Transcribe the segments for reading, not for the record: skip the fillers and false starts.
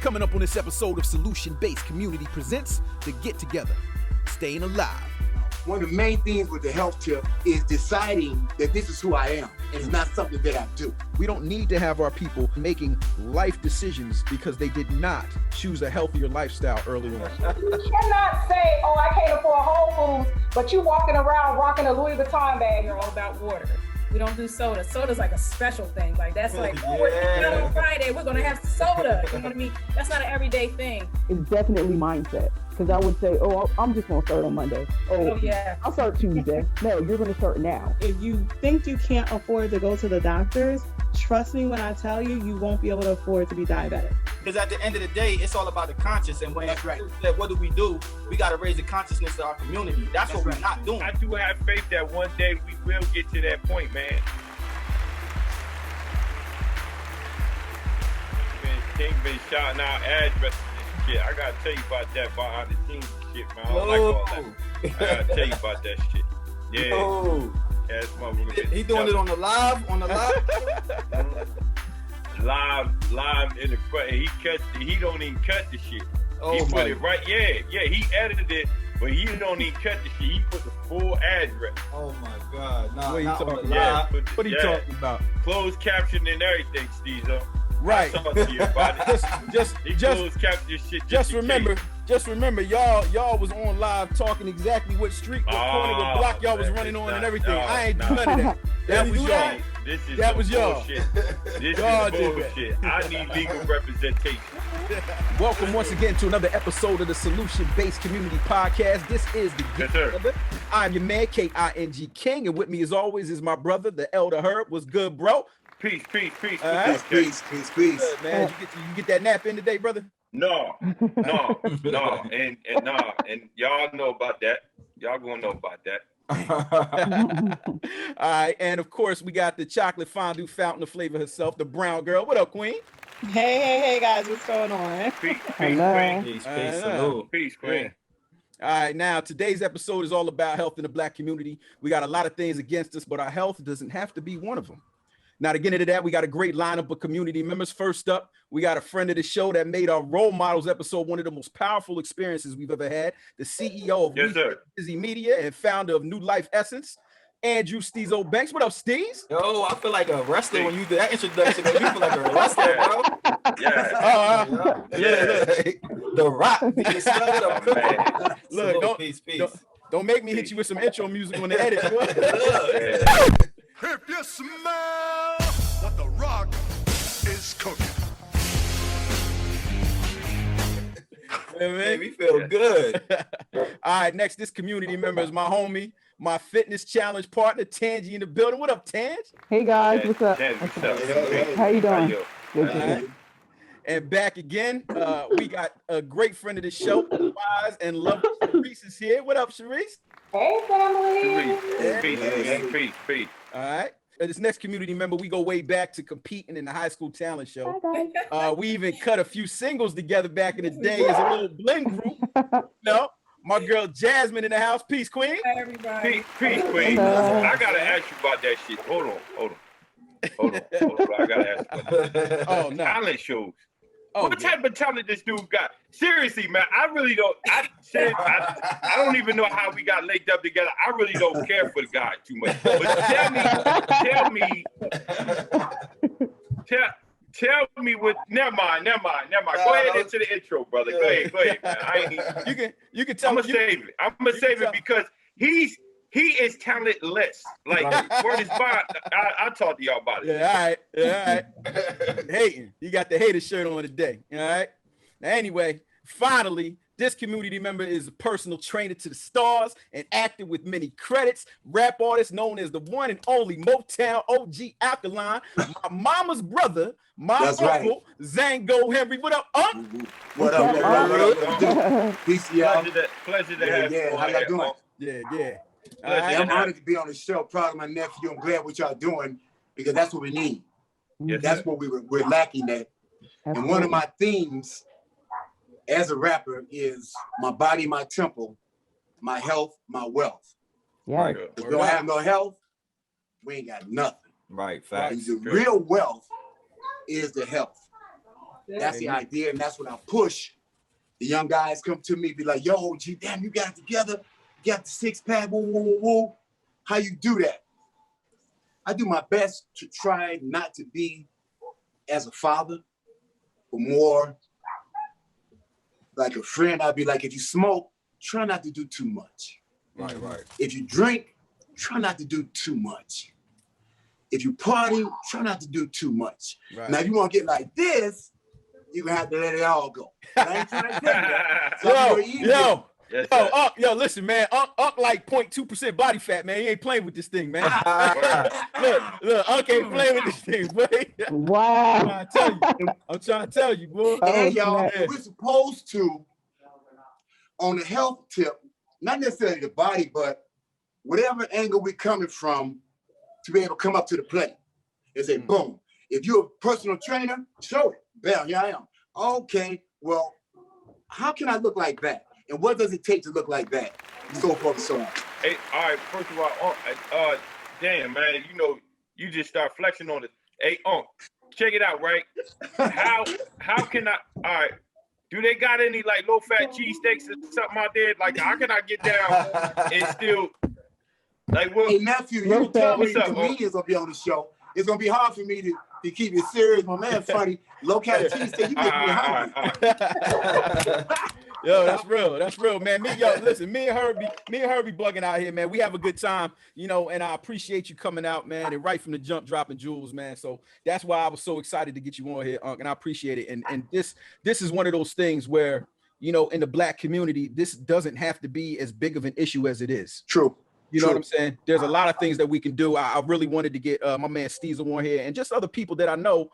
Coming up on this episode of Solution-Based Community presents The Get Together, Staying Alive. One of the main things with the health tip is deciding that this is who I am, and it's not something that I do. We don't need to have our people making life decisions because they did not choose a healthier lifestyle early on. You cannot say, oh, I can't afford Whole Foods, but you walking around rocking a Louis Vuitton bag. You're all about water. We don't do soda. Soda's like a special thing. Like that's like, Yeah. oh, we're on Friday, we're gonna have soda. You know what I mean? That's not an everyday thing. It's definitely mindset. Because I would say, oh, I'm just going to start on Monday. Oh, yeah. I'll start Tuesday. No, you're going to start now. If you think you can't afford to go to the doctors, trust me when I tell you, you won't be able to afford to be diabetic. Because at the end of the day, it's all about the conscience. And when That's right. What do? We got to raise the consciousness of our community. That's what we're not doing. I do have faith that one day we will get to that point, man. King been shouting out addresses and shit. I gotta tell you about that behind the scenes shit, man. I don't like all that. I gotta tell you about that shit. Yeah. No. Yeah, this motherfucker. He doing it on the live? Live in the front. And he don't even cut the shit. Oh, he put my. it right. Yeah, he edited it, but he don't even cut the shit. He put the full address. Oh my God. Nah, What are you not on talking the about? live. What are you talking about? Closed caption and everything, Steezo. Right. Talk to you about it. He Just closed caption this shit. Just in remember, case. y'all was on live talking exactly what street, what corner, what block y'all was man, running it's on and not- everything. no, I ain't no. do none of that. That was y'all. This is That some was y'all. bullshit. This Y'all is did bullshit. I need legal representation. Welcome once again to another episode of the Solution-Based Community Podcast. This is the Get Yes, sir. Together. I'm your man, King King, and with me as always is my brother, the Elder Herb. What's good, bro? Peace. All right. Peace. Good, man. You get that nap in today, brother? No, and y'all know about that. Y'all gonna know about that. All right, and of course we got the chocolate fondue fountain of flavor herself, the brown girl. What up, Queen? Hey, guys, what's going on? Peace, Hello. queen. Peace, salute. Peace, queen. All right, now today's episode is all about health in the Black community. We got a lot of things against us, but our health doesn't have to be one of them. Now, to get into that, we got a great lineup of community members. First up, we got a friend of the show that made our Role Models episode one of the most powerful experiences we've ever had. The CEO of Yes, sir. Busy Media and founder of New Life Essence, Andrew Steezo Banks. What up, Steez? Yo, I feel like a wrestler when you do that introduction. You feel like a wrestler, bro. Yeah. The Rock. You smell it up. Man. Look, Salute, peace. Don't make me hit you with some intro music on the edit. If you smell what the Rock is cooking. Man, we feel good. All right, next, this community member is my homie, my fitness challenge partner, Tangi in the building. What up, Tangi? Hey, guys. What's up? What's up? How you doing? Yo. Good, All good. right. And back again, we got a great friend of the show, wise and lovely Sharice is here. What up, Sharice? Hey, family. Peace. All right. This next community member, we go way back to competing in the high school talent show. Hi, guys. We even cut a few singles together back in the day as a little blend group. No, my girl Jasmine in the house. Peace, Queen. Hi, everybody. Peace, queen. I gotta ask you about that shit. Hold on. I gotta ask you about that. Oh, no. Talent shows. Oh, What type of talent this dude got? Seriously, man, I really don't. I don't even know how we got linked up together. I really don't care for the guy too much. But tell me what. Never mind. Go ahead into the intro, brother. Go ahead, man. You can tell I'm me. gonna save it. I'm gonna save it because he is talentless. Like word is bond. I'll talk to y'all about it. Yeah, all right. Hating. You got the hater shirt on today. All right. Now, anyway, finally, this community member is a personal trainer to the stars and actor with many credits. Rap artist known as the one and only Motown OG Alkaline. My mama's brother, my That's uncle, Zango Henry. What up, What up? Peace, y'all. Pleasure to have you. Yeah. How y'all doing? Yeah. All Pleasure. right. I'm honored to be on the show. Proud of my nephew. I'm glad what y'all doing because that's what we need. Yes, That's sir. what we're lacking at. And one of my themes as a rapper is my body, my temple, my health, my wealth. Yeah. If we don't have no health, we ain't got nothing. Right, facts. And the real wealth is the health. That's the idea, and that's what I push. The young guys come to me, be like, yo, G, damn, you got it together. You got the six-pack, woo, woo, woo, woo. How you do that? I do my best to try not to be as a father, but more like a friend. I'd be like, if you smoke, try not to do too much. Right. If you drink, try not to do too much. If you party, try not to do too much. Right. Now, if you want to get like this, you're going to have to let it all go. I ain't trying to tell you that. So yo, listen, man. Up like 0.2% body fat, man. He ain't playing with this thing, man. look, Unc ain't playing with this thing, boy. Wow. I'm trying to tell you, boy. And y'all, we're supposed to, on the health tip, not necessarily the body, but whatever angle we're coming from, to be able to come up to the plate and say, boom. If you're a personal trainer, show it. Bam, here I am. Okay, well, how can I look like that? And what does it take to look like that? So forth and so on. Hey, all right, first of all, damn, man, you know, you just start flexing on it. Hey, check it out, right? How can I, all right, do they got any like low-fat cheesesteaks or something out there? Like, how can I get down and still, like, what? Hey, nephew, you tell me the comedians will be on the show. It's going to be hard for me to keep it serious. My man, funny. Low-cat cheesesteak, you make me hungry. Yo, that's real, man. Me and Herbie bugging out here, man. We have a good time, you know, and I appreciate you coming out, man, and right from the jump, dropping jewels, man. So that's why I was so excited to get you on here, Unc, and I appreciate it. And this is one of those things where, you know, in the Black community, this doesn't have to be as big of an issue as it is. True. You know what I'm saying? There's a lot of things that we can do. I really wanted to get my man Steezer on here and just other people that I know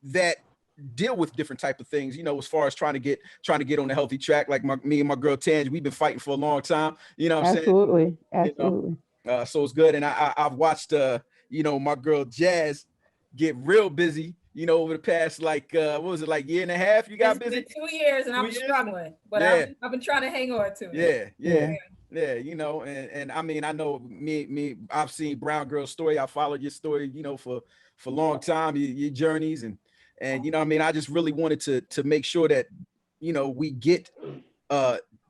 that deal with different type of things, you know, as far as trying to get on the healthy track. Like me and my girl Tange, we've been fighting for a long time. You know what I'm saying? Absolutely. You know? So it's good. And I've watched you know, my girl Jazz get real busy, you know, over the past like what was it, like year and a half? You got busy? 2 years and I'm struggling, but I've been trying to hang on to it. Yeah, you know, and I mean, I know me, I've seen Brown Girl's story. I followed your story, you know, for a long time, your journeys, and you know what I mean, I just really wanted to make sure that, you know, we get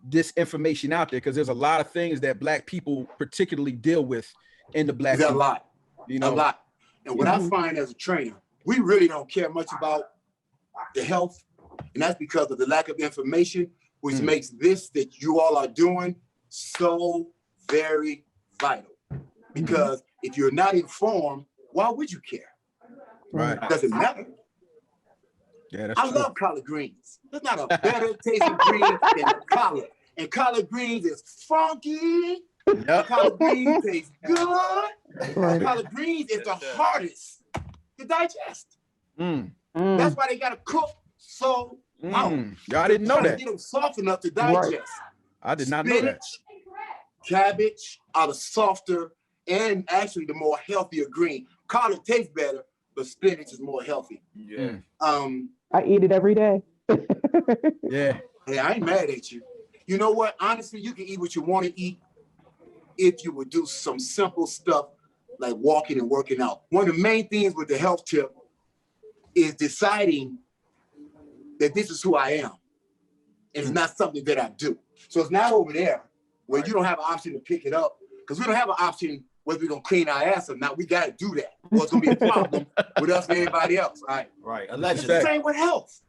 this information out there, because there's a lot of things that Black people particularly deal with in the Black community. A lot, you know, a lot. And what I find as a trainer, we really don't care much about the health, and that's because of the lack of information, which makes this that you all are doing so very vital. Because if you're not informed, why would you care? Right. It doesn't matter. Yeah, that's I love collard greens. There's not a better tasting green than collard. And collard greens is funky. Yep. Collard greens taste good. Collard greens is the hardest to digest. That's why they gotta cook so long. I didn't know that. Get them soft enough to digest. Right. I did not know that. Cabbage are the softer and actually the more healthier green. Collard tastes better, but spinach is more healthy. Yeah. I eat it every day. Yeah. Hey, I ain't mad at you. You know what? Honestly, you can eat what you want to eat if you would do some simple stuff like walking and working out. One of the main things with the health tip is deciding that this is who I am. And it's not something that I do. So it's not over there where you don't have an option to pick it up, because we don't have an option whether we're going to clean our ass or not. We got to do that, or it's going to be a problem with us and everybody else. All right. Right. It's Allegedly. the same with health.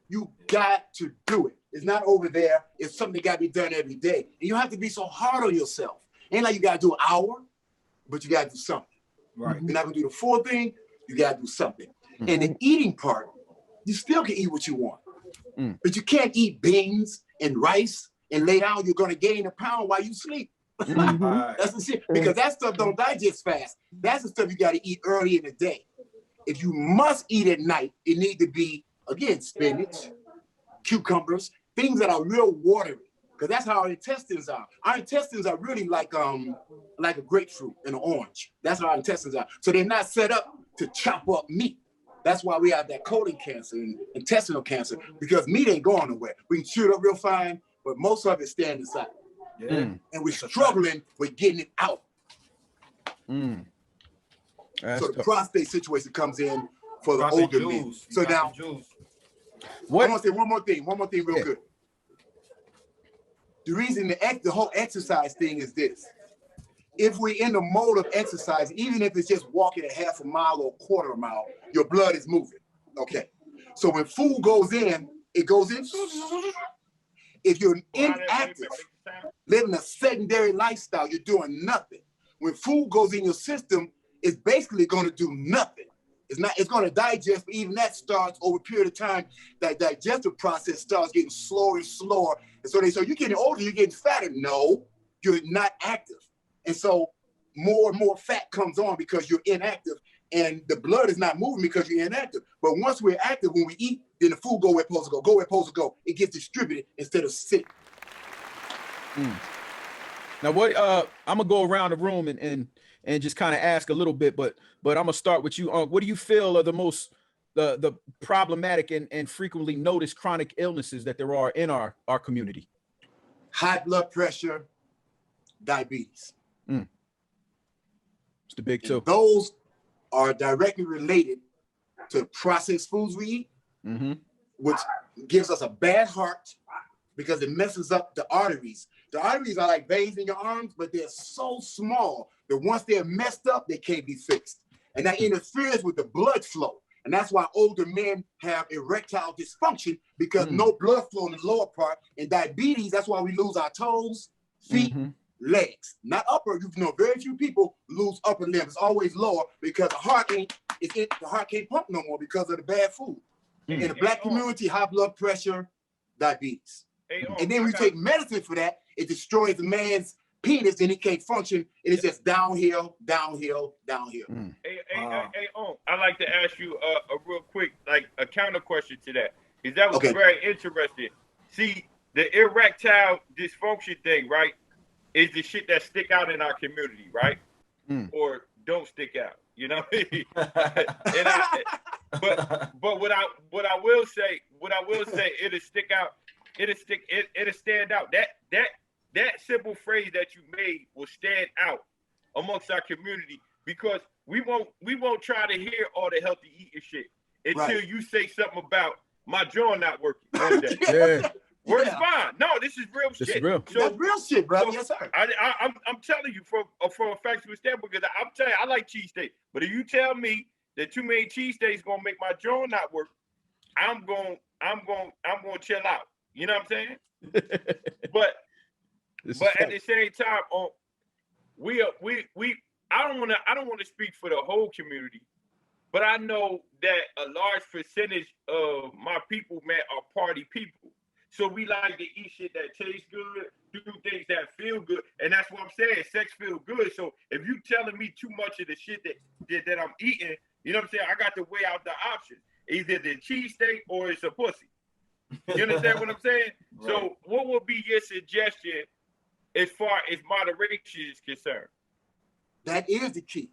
You got to do it. It's not over there. It's something that got to be done every day. And you don't have to be so hard on yourself. Ain't like you got to do an hour, but you got to do something. Right. You're not going to do the full thing. You got to do something. And the eating part, you still can eat what you want. But you can't eat beans and rice and lay down. You're going to gain a pound while you sleep. That's the shit. Because that stuff don't digest fast. That's the stuff you got to eat early in the day. If you must eat at night, it need to be, again, spinach, cucumbers, things that are real watery. Because that's how our intestines are. Our intestines are really like a grapefruit and an orange. That's how our intestines are. So they're not set up to chop up meat. That's why we have that colon cancer and intestinal cancer, because meat ain't going nowhere. We can chew it up real fine, but most of it stands inside. Yeah. And we're struggling with getting it out. So the prostate situation comes in for the older men. So now What? I want to say one more thing real good. The reason the whole exercise thing is this. If we're in the mode of exercise, even if it's just walking a half a mile or a quarter of a mile, your blood is moving. Okay. So when food goes in, it goes in. If you're inactive, living a sedentary lifestyle, you're doing nothing. When food goes in your system, it's basically going to do nothing. It's going to digest, but even that starts over a period of time. That digestive process starts getting slower and slower. And so you're getting older, you're getting fatter. No, you're not active. And so more and more fat comes on because you're inactive, and the blood is not moving because you're inactive. But once we're active, when we eat, then the food go where it's supposed to go where it's supposed to go. It gets distributed instead of sitting. Now, what I'm gonna go around the room and just kind of ask a little bit, but I'm gonna start with you. What do you feel are the most the problematic and frequently noticed chronic illnesses that there are in our community? High blood pressure, diabetes. It's the big two. And those are directly related to processed foods we eat, which gives us a bad heart because it messes up the arteries. The arteries are like veins in your arms, but they're so small that once they're messed up, they can't be fixed. And that interferes with the blood flow. And that's why older men have erectile dysfunction, because no blood flow in the lower part. And diabetes, that's why we lose our toes, feet, legs. Not upper. You know, very few people lose upper limbs. It's always lower because the heart can't pump no more because of the bad food. In the black community, high blood pressure, diabetes. And then we take medicine for that. It destroys the man's penis, and he can't function. And it's just downhill, downhill, downhill. I'd like to ask you a real quick, like a counter question to that, because that was very interesting. See, the erectile dysfunction thing, right, is the shit that stick out in our community, right? Or don't stick out, you know? But what I will say, it'll stick out. It'll stand out. That simple phrase that you made will stand out amongst our community, because we won't try to hear all the healthy eating shit until you say something about my jaw not working one day. Works fine. No, this is real shit. Is real. So, that's real shit, brother. Yes, sir. I'm telling you from a factual standpoint, because I'm telling you, I like cheesesteak. But if you tell me that too many cheesesteaks gonna make my jaw not work, I'm gonna chill out. You know what I'm saying? But at the same time, I don't want to speak for the whole community, but I know that a large percentage of my people, man, are party people. So we like to eat shit that tastes good, do things that feel good, and that's what I'm saying. Sex feels good. So if you telling me too much of the shit that I'm eating, you know what I'm saying? I got to weigh out the options. Either the cheesesteak or it's a pussy. You understand what I'm saying? Right. So what would be your suggestion as far as moderation is concerned? That is the key.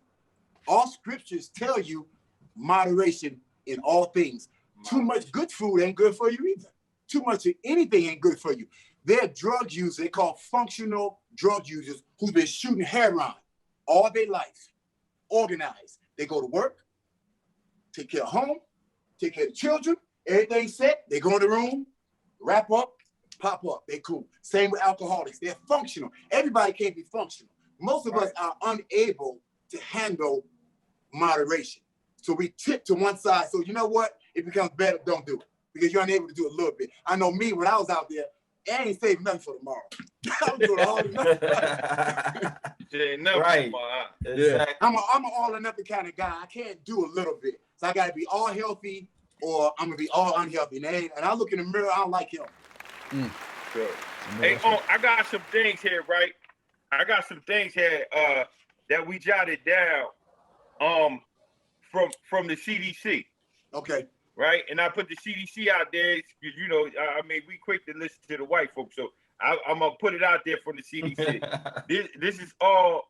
All scriptures tell you moderation in all things. Too much good food ain't good for you either. Too much of anything ain't good for you. They're drug users, they call functional drug users, who've been shooting heroin all their life, organized. They go to work, take care of home, take care of the children, everything set, they go in the room, wrap up, pop up, they cool. Same with alcoholics, they're functional. Everybody can't be functional. Most of us are unable to handle moderation. So we tip to one side. So you know what? It becomes better, don't do it. Because you're unable to do a little bit. I know me, when I was out there, I ain't saving nothing for tomorrow. I'm doing all or nothing. Right. Exactly. I'm an all or nothing kind of guy. I can't do a little bit. So I got to be all healthy, or I'm going to be all unhealthy. And I look in the mirror, I don't like him. Sure. Hey, I got some things here, right? I got some things here that we jotted down from the CDC. Okay. Right, and I put the CDC out there because, you know, I mean, we quick to listen to the white folks, so I'm gonna put it out there for the CDC. This is all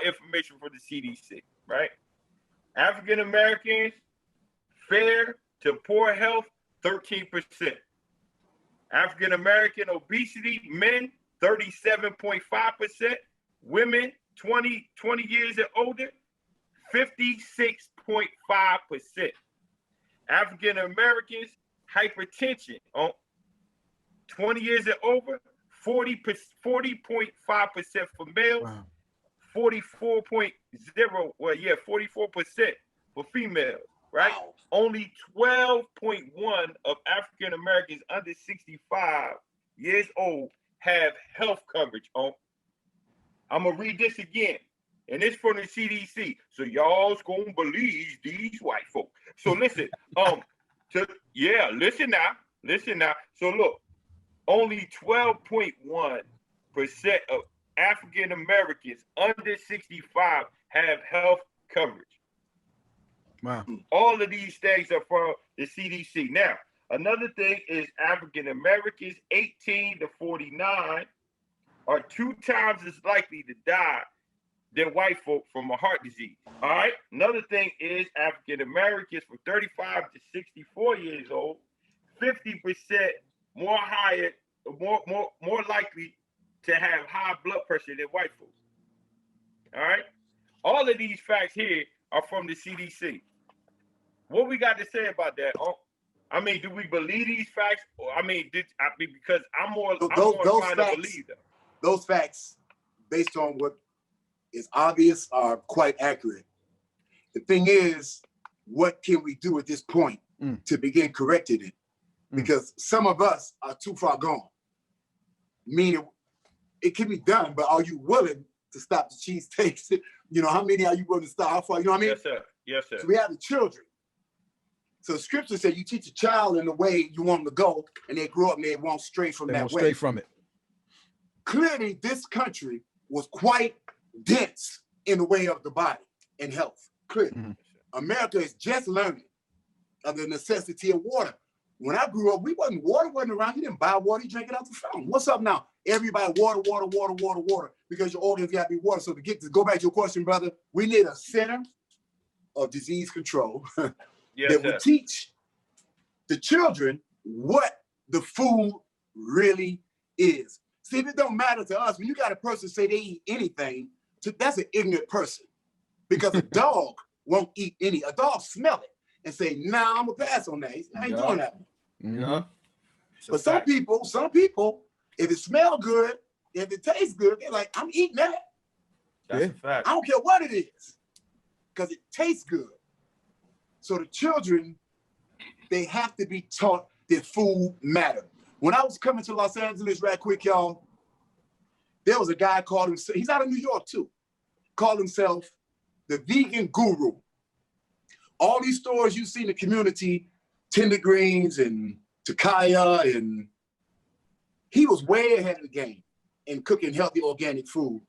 information for the CDC, right? African Americans, fair to poor health, 13%. African American obesity, men, 37.5%. Women, 20 years and older, 56.5%. African Americans, hypertension on 20 years and over, 40.5% for males, Wow. 44.0, 44% for females, right? Wow. Only 12.1 of African Americans under 65 years old have health coverage on. I'm gonna read this again, and it's from the CDC. So y'all's gonna believe these white folk. So listen, listen now. So look, only 12.1% of African Americans under 65 have health coverage. Wow. All of these things are from the CDC. Now, another thing is African Americans 18 to 49 are 2 times as likely to die than white folk from a heart disease. All right. Another thing is African Americans from 35 to 64 years old, 50% more likely to have high blood pressure than white folks. All right. All of these facts here are from the CDC. What we got to say about that? I mean, do we believe these facts? Or, because I'm more inclined to believe them. Those facts, based on what is obvious, are quite accurate. The thing is, what can we do at this point to begin correcting it? Because some of us are too far gone. Meaning, it can be done, but are you willing to stop the cheese takes? You know, how many are you willing to stop? How far? You know what I mean? Yes, sir. Yes, sir. So we have the children. So scripture says you teach a child in the way you want them to go, and they grow up and they won't stray from that way. Stray from it. Clearly, this country was quite dense in the way of the body and health. Clearly. America is just learning of the necessity of water. When I grew up, water wasn't around. You didn't buy water, you drank it out the fountain. What's up now? Everybody water, because your organs got to be water. So to go back to your question, brother, we need a center of disease control that would teach the children what the food really is. See, if it don't matter to us, when you got a person say they eat anything, that's an ignorant person. Because a dog won't eat a dog smell it and say, nah, I'm gonna pass on that. I ain't doing that. Yeah. But some people, if it smells good, if it tastes good, they're like, I'm eating that. That's a fact. I don't care what it is, because it tastes good. So the children, they have to be taught that food matters. When I was coming to Los Angeles, right quick, y'all, there was a guy called himself, he's out of New York too, called himself the vegan guru. All these stores you see in the community, Tender Greens and Togetha, and he was way ahead of the game in cooking healthy organic food.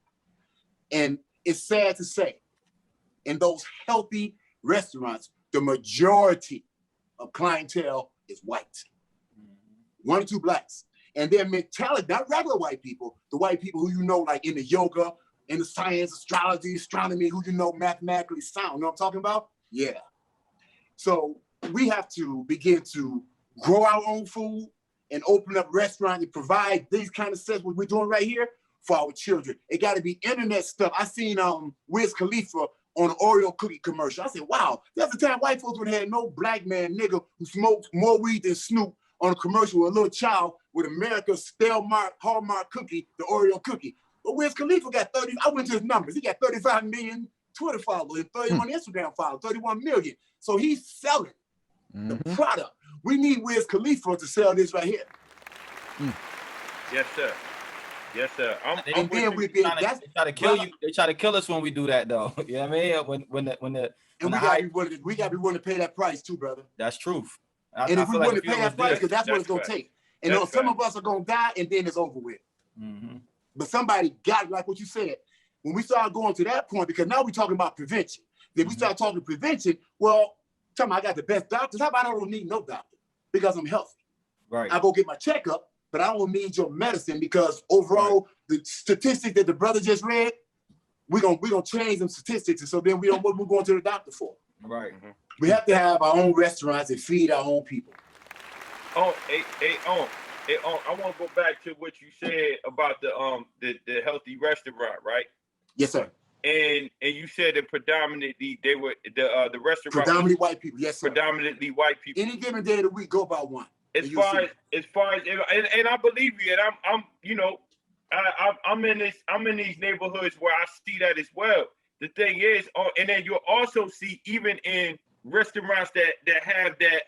And it's sad to say, in those healthy restaurants, the majority of clientele is white. 1 or 2 blacks. And their mentality, not regular white people, the white people who you know, like in the yoga, in the science, astrology, astronomy, who you know mathematically sound. You know what I'm talking about? Yeah. So we have to begin to grow our own food and open up restaurants and provide these kind of sets, what we're doing right here, for our children. It got to be internet stuff. I seen Wiz Khalifa on an Oreo cookie commercial. I said, wow, that's the time white folks would have had no black man nigga who smoked more weed than Snoop on a commercial with a little child with America's Hallmark cookie, the Oreo cookie. But Wiz Khalifa got 30, I went to his numbers. He got 35 million Twitter followers and 31 Instagram followers, 31 million. So he's selling the product. We need Wiz Khalifa to sell this right here. Yes, sir. Yes, sir. They try to kill you. They try to kill us when we do that, though. You know what I mean? We gotta be willing to pay that price too, brother. That's truth. And if we willing to pay that price, because that's what it's gonna take. And some of us are gonna die, and then it's over with. But somebody got, like what you said, when we start going to that point, because now we're talking about prevention. Then we start talking prevention. Well, tell me, I got the best doctors. How about I don't need no doctor because I'm healthy? Right. I go get my checkup, but I don't need your medicine because overall, the statistics that the brother just read, we're gonna change them statistics, and so then we don't what we're going to the doctor for. Right. We have to have our own restaurants and feed our own people. I want to go back to what you said about the healthy restaurant, right? Yes, sir. and you said that predominantly they were the restaurant Predominantly white people, yes, sir. Predominantly white people. Any given day of the week, go about one. As far as and I believe you, and I'm you know, I'm in these neighborhoods where I see that as well. The thing is, and then you'll also see even in restaurants that have that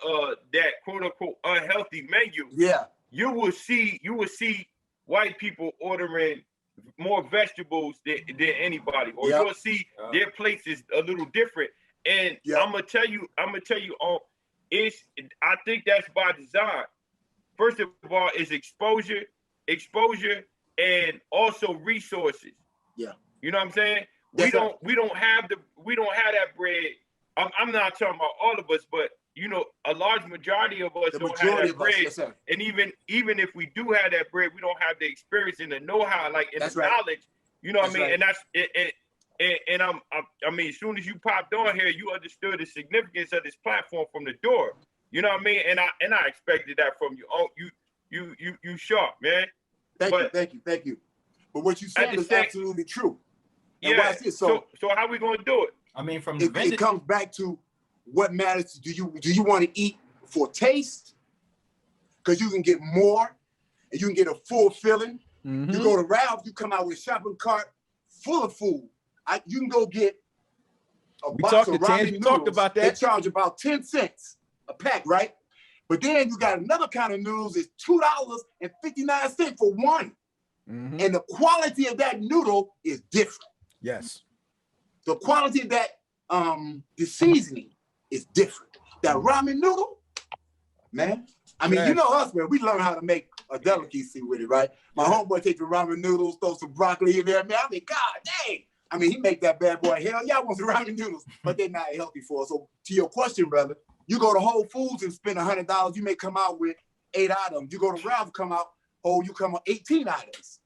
quote unquote unhealthy menu. Yeah, you will see white people ordering more vegetables than anybody, or you'll see their plates is a little different. And I'm gonna tell you, I think that's by design. First of all, is exposure, and also resources. Yeah, you know what I'm saying. We don't have that bread. I'm not talking about all of us, but you know, a large majority of us don't have that bread. Yes, and even if we do have that bread, we don't have the experience and the know-how, like in the knowledge. You know what I mean? Right. And that's it. And I mean, as soon as you popped on here, you understood the significance of this platform from the door. You know what I mean? And I expected that from you. Oh, you sharp, man. Thank you. But what you said is absolutely true. And yeah. So how we gonna do it? I mean, from it comes back to what matters. Do you want to eat for taste? Because you can get more, and you can get a full filling. Mm-hmm. You go to Ralph's, you come out with a shopping cart full of food. You can go get a box of ramen noodles. Talked about that. They charge about 10 cents a pack, right? But then you got another kind of noodles. It's $2.59 for one. Mm-hmm. And the quality of that noodle is different. Yes. The quality of that, the seasoning is different. That ramen noodle, man. I mean, you know us, man. We learn how to make a delicacy with it, right? My homeboy takes the ramen noodles, throw some broccoli in there, man. I mean, God dang. I mean, he make that bad boy. Hell yeah, I want some ramen noodles, but they're not healthy for us. So to your question, brother, you go to Whole Foods and spend $100, you may come out with 8 items. You go to Ralph, you come out 18 items.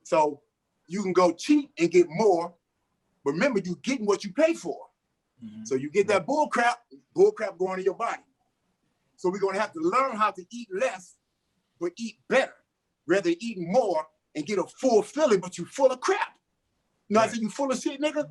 So you can go cheap and get more, but remember, you're getting what you pay for. Mm-hmm. So you get that bull crap going in your body. So we're gonna have to learn how to eat less, but eat better. Rather eat more and get a full filling, but you full of crap. You know, I said you full of shit, nigga.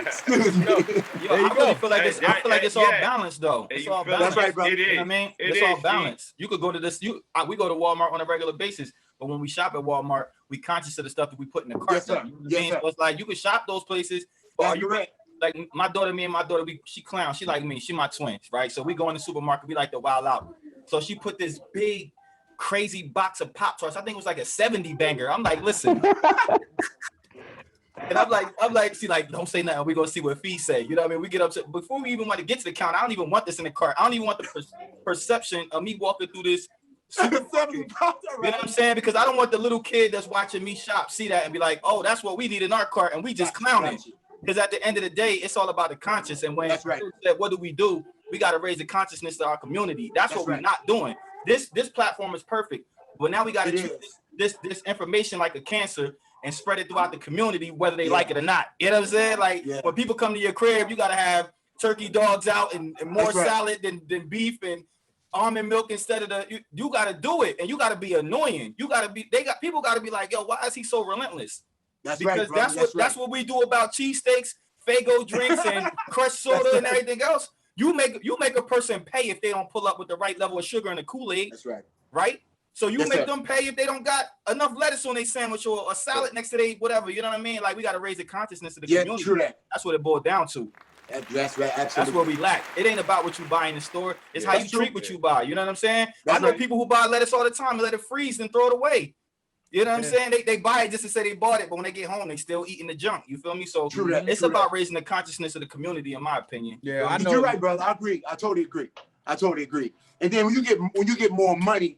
Excuse me. Yo, I really feel like it's. I feel like it's all balanced, though. It's all balanced. That's right, bro. It is. You know what I mean? It's all balanced. You could go to this. We go to Walmart on a regular basis, but when we shop at Walmart, we conscious of the stuff that we put in the cart. Yes, sir. You know what I mean? So it's like you can shop those places. That's correct. Like me and my daughter, she clowns. She like me. She my twins, right? So we go in the supermarket. We like to wild out. So she put this big, crazy box of Pop-Tarts. I think it was like a 70 banger. I'm like, listen. And I'm like, see, like, don't say nothing. We're gonna see what Fee say. You know what I mean? We get up to before we even want to get to the counter. I don't even want this in the cart. I don't even want the perception of me walking through this. You know what I'm saying? Because I don't want the little kid that's watching me shop see that and be like, oh, that's what we need in our cart, and we just clowning. Because at the end of the day, it's all about the conscience. And when what do? We got to raise the consciousness of our community. That's what we're not doing. This platform is perfect, but now we got to treat this information like a cancer and spread it throughout the community, whether they like it or not. You know what I'm saying? Like when people come to your crib, you got to have turkey dogs out and more salad than beef and almond milk instead of you got to do it, and you got to be annoying. People got to be like, yo, why is he so relentless? Because that's what we do about cheesesteaks, Faygo drinks, and crushed soda and everything else. You make a person pay if they don't pull up with the right level of sugar in the Kool-Aid. That's right. Right? So you make them pay if they don't got enough lettuce on their sandwich or a salad next to their whatever. You know what I mean? Like we got to raise the consciousness of the community. True that. That's what it boiled down to. That's right. Absolutely. That's what we lack. It ain't about what you buy in the store. It's how you treat what you buy. You know what I'm saying? I know people who buy lettuce all the time and let it freeze and throw it away. You know what I'm saying? They buy it just to say they bought it, but when they get home, they still eating the junk. You feel me? So it's about raising the consciousness of the community, in my opinion. Yeah, I know. You're right, brother. I agree. I totally agree. And then when you get more money,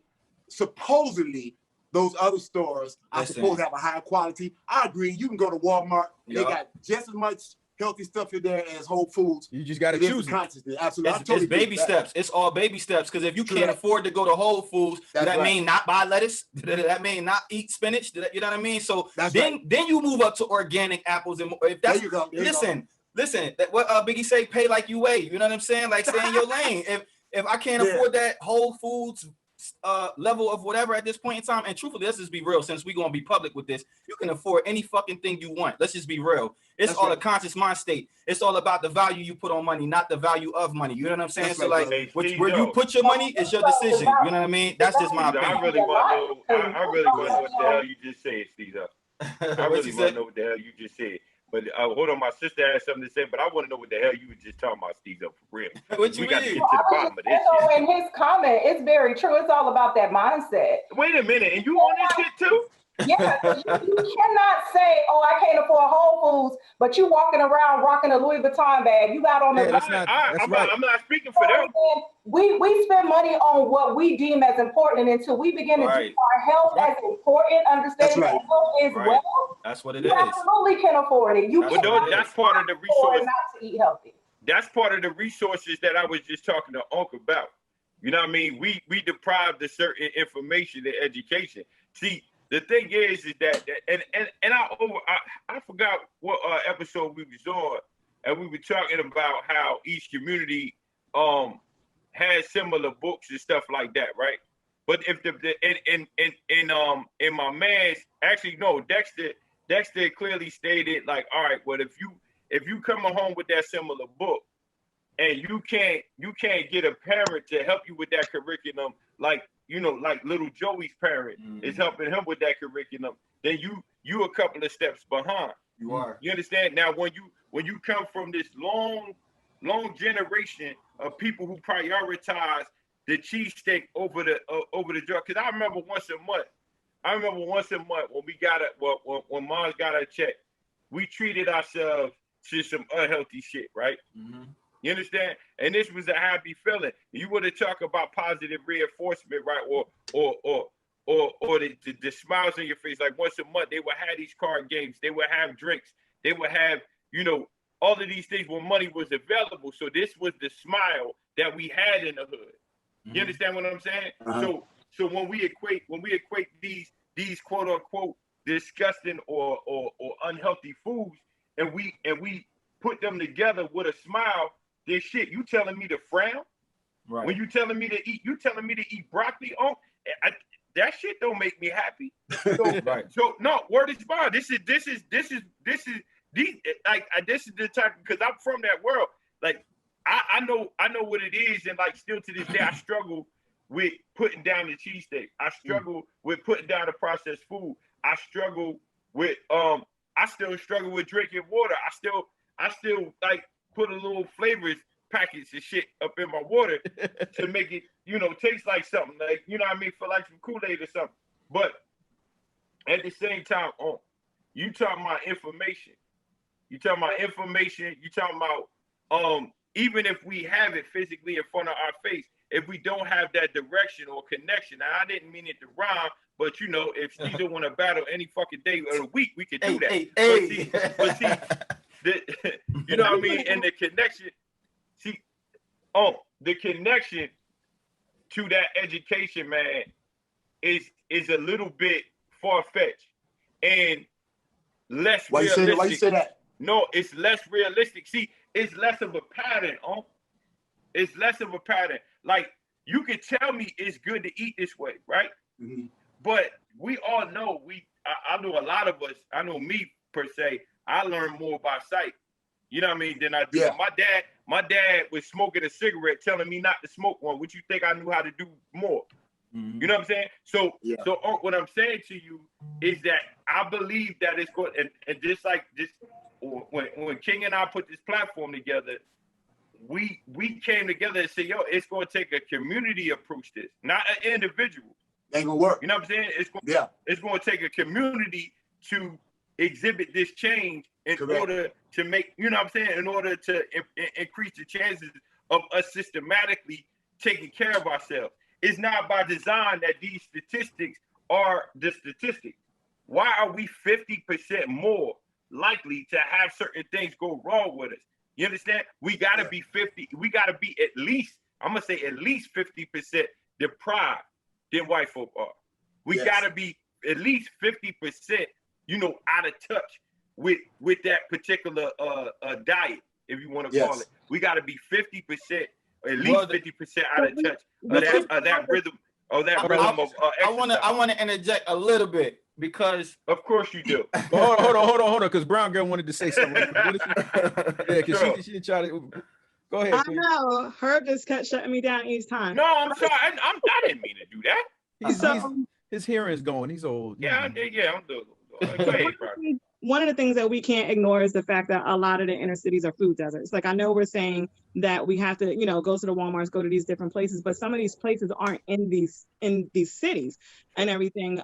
supposedly those other stores are supposed to have a higher quality. I agree. You can go to Walmart. They got just as much healthy stuff in there as Whole Foods. You just got to choose consciousness. Absolutely. It's baby steps. It's all baby steps. Because if you can't afford to go to Whole Foods, that mean not buy lettuce. That mean not eat spinach. You know what I mean? So then you move up to organic apples and if that's, there you go. Listen. What Biggie say? Pay like you weigh. You know what I'm saying? Like stay in your lane. If I can't afford that Whole Foods level of whatever at this point in time. And truthfully, let's just be real. Since we're gonna be public with this, you can afford any fucking thing you want. Let's just be real. It's all a conscious mind state. It's all about the value you put on money, not the value of money. You know what I'm saying? So like, where you put your money is your decision. You know what I mean? That's just my opinion. I really want to know. I really want to know what the hell you just said, Steve. I really want to know what the hell you just said. But hold on, my sister has something to say, but I want to know what the hell you were just talking about, Steve, for real. What you we got to mean? get to the bottom of this shit. In his comment, it's very true. It's all about that mindset. Wait a minute, and you on this shit too? Yeah, you cannot say, "Oh, I can't afford Whole Foods," but you walking around rocking a Louis Vuitton bag. You got on the. I'm not speaking for them. We spend money on what we deem as important, and until we begin to do our health as important, understanding that health is wealth. That's what it you is. Absolutely can afford it. You that's part of the resource. Not to eat healthy. That's part of the resources that I was just talking to Uncle about. You know what I mean? We deprived of certain information and education. See. The thing is that and I forgot what episode we was on, and we were talking about how each community has similar books and stuff like that, right? But if in my man's actually no, Dexter clearly stated like, all right, well if you come home with that similar book and you can't get a parent to help you with that curriculum, like like little Joey's parent is helping him with that curriculum, then you a couple of steps behind. You are. You understand? Now when you come from this long generation of people who prioritize the cheesesteak over the drug, because I remember once a month when we got when Mom got her check, we treated ourselves to some unhealthy shit, right? Mm-hmm. You understand? And this was a happy feeling. You want to talk about positive reinforcement, right? Or the smiles on your face. Like once a month, they would have these card games. They would have drinks. They would have, all of these things when money was available. So this was the smile that we had in the hood. Mm-hmm. You understand what I'm saying? Uh-huh. So when we equate these quote unquote disgusting or unhealthy foods, and we put them together with a smile. This shit, you telling me to frown? Right. When you telling me to eat broccoli? Oh, that shit don't make me happy. So, so no, word is bond. This is the type, because I'm from that world. Like I know what it is, and like still to this day I struggle with putting down the cheesesteak. I struggle with putting down the processed food. I struggle with I still struggle with drinking water. I still like put a little flavors packets and shit up in my water to make it, taste like something. Like, you know what I mean? For like some Kool-Aid or something. But at the same time, you talking about information. You talking about even if we have it physically in front of our face, if we don't have that direction or connection. Now, I didn't mean it to rhyme, but if Caesar want to battle any fucking day of the week, we could do that. But see, you know what I mean? And the connection, the connection to that education, man, is a little bit far-fetched and less realistic. Why you say that? No, it's less realistic. See, it's less of a pattern, It's less of a pattern. Like, you can tell me it's good to eat this way, right? Mm-hmm. But we all know, I know a lot of us, I know me per se, I learned more by sight. You know what I mean? Than I do. Yeah. My dad was smoking a cigarette, telling me not to smoke one. What you think I knew how to do more? Mm-hmm. You know what I'm saying? So what I'm saying to you is that I believe that it's good, and just like this, when King and I put this platform together, we came together and said, yo, it's going to take a community approach this, not an individual. Ain't gonna work. You know what I'm saying? It's going to take a community to exhibit this change in order to make, you know what I'm saying, in order to increase the chances of us systematically taking care of ourselves. It's not by design that these statistics are the statistics. Why are we 50% more likely to have certain things go wrong with us? You understand? We got to be 50. We got to be at least 50% deprived than white folk are. We got to be at least 50%, out of touch with that particular diet, if you want to call it. We got to be 50%, at least 50% out of touch of that rhythm Oh, that I rhythm of I want to interject a little bit because of course you do. Hold on, because Brown Girl wanted to say something. Yeah, because she tried to. Go ahead. I Queen. know Herb just kept shutting me down each time. No, I'm sorry. I didn't mean to do that. His hearing is going. He's old. Yeah, I'm doing. Go ahead, bro. One of the things that we can't ignore is the fact that a lot of the inner cities are food deserts. Like I know we're saying that we have to, go to the Walmarts, go to these different places, but some of these places aren't in these cities and everything.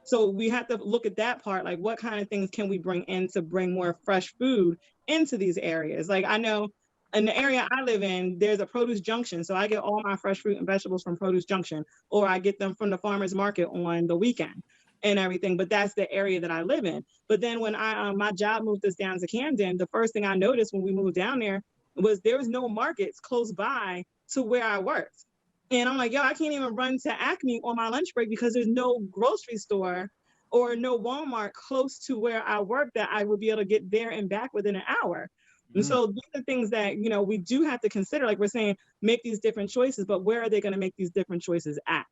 So we have to look at that part, like what kind of things can we bring in to bring more fresh food into these areas? Like I know in the area I live in, there's a produce junction. So I get all my fresh fruit and vegetables from Produce Junction, or I get them from the farmer's market on the weekend and everything, but that's the area that I live in. But then when my job moved us down to Camden, the first thing I noticed when we moved down there was there was no markets close by to where I worked. And I'm like, yo, I can't even run to Acme on my lunch break because there's no grocery store or no Walmart close to where I work that I would be able to get there and back within an hour. And so these are things that, we do have to consider, like we're saying, make these different choices, but where are they going to make these different choices at?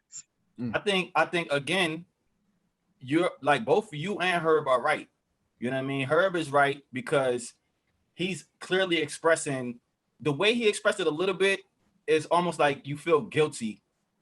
I think again, you're like both you and Herb are right. You know what I mean? Herb is right because he's clearly expressing the way he expressed it a little bit is almost like you feel guilty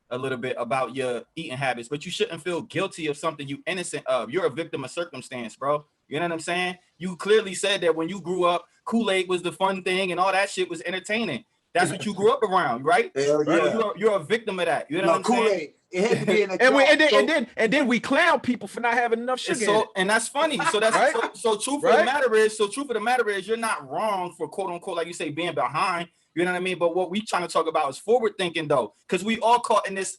a little bit about your eating habits, but you shouldn't feel guilty of something you innocent of. You're a victim of circumstance, bro. You know what I'm saying? You clearly said that when you grew up, Kool-Aid was the fun thing and all that shit was entertaining. That's what you grew up around, right? Hell yeah. You're a victim of that. You know what I'm Kool-Aid. saying? It had to be in a and then we clown people for not having enough sugar. And that's funny. So that's right? so truth of the matter is you're not wrong for quote unquote, like you say, being behind. You know what I mean? But what we trying to talk about is forward thinking though, because we all caught in this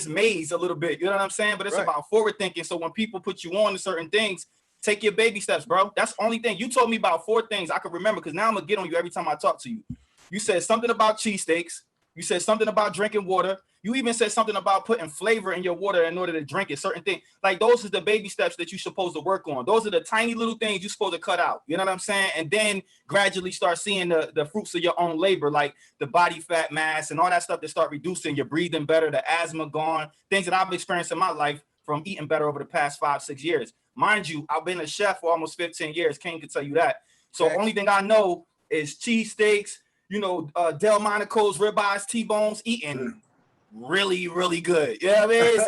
maze a little bit. You know what I'm saying? But it's about forward thinking. So when people put you on to certain things, take your baby steps, bro. That's the only thing. You told me about 4 things I can remember because now I'm gonna get on you every time I talk to you. You said something about cheesesteaks. You said something about drinking water. You even said something about putting flavor in your water in order to drink it. Certain things. Like those are the baby steps that you're supposed to work on. Those are the tiny little things you're supposed to cut out. You know what I'm saying? And then gradually start seeing the fruits of your own labor, like the body fat mass and all that stuff that start reducing, your breathing better, the asthma gone, things that I've experienced in my life from eating better over the past 5-6 years. Mind you, I've been a chef for almost 15 years. King can tell you that. So only thing I know is cheesesteaks, Delmonico's, ribeyes, T-bones, eating really, really good. You know what I mean?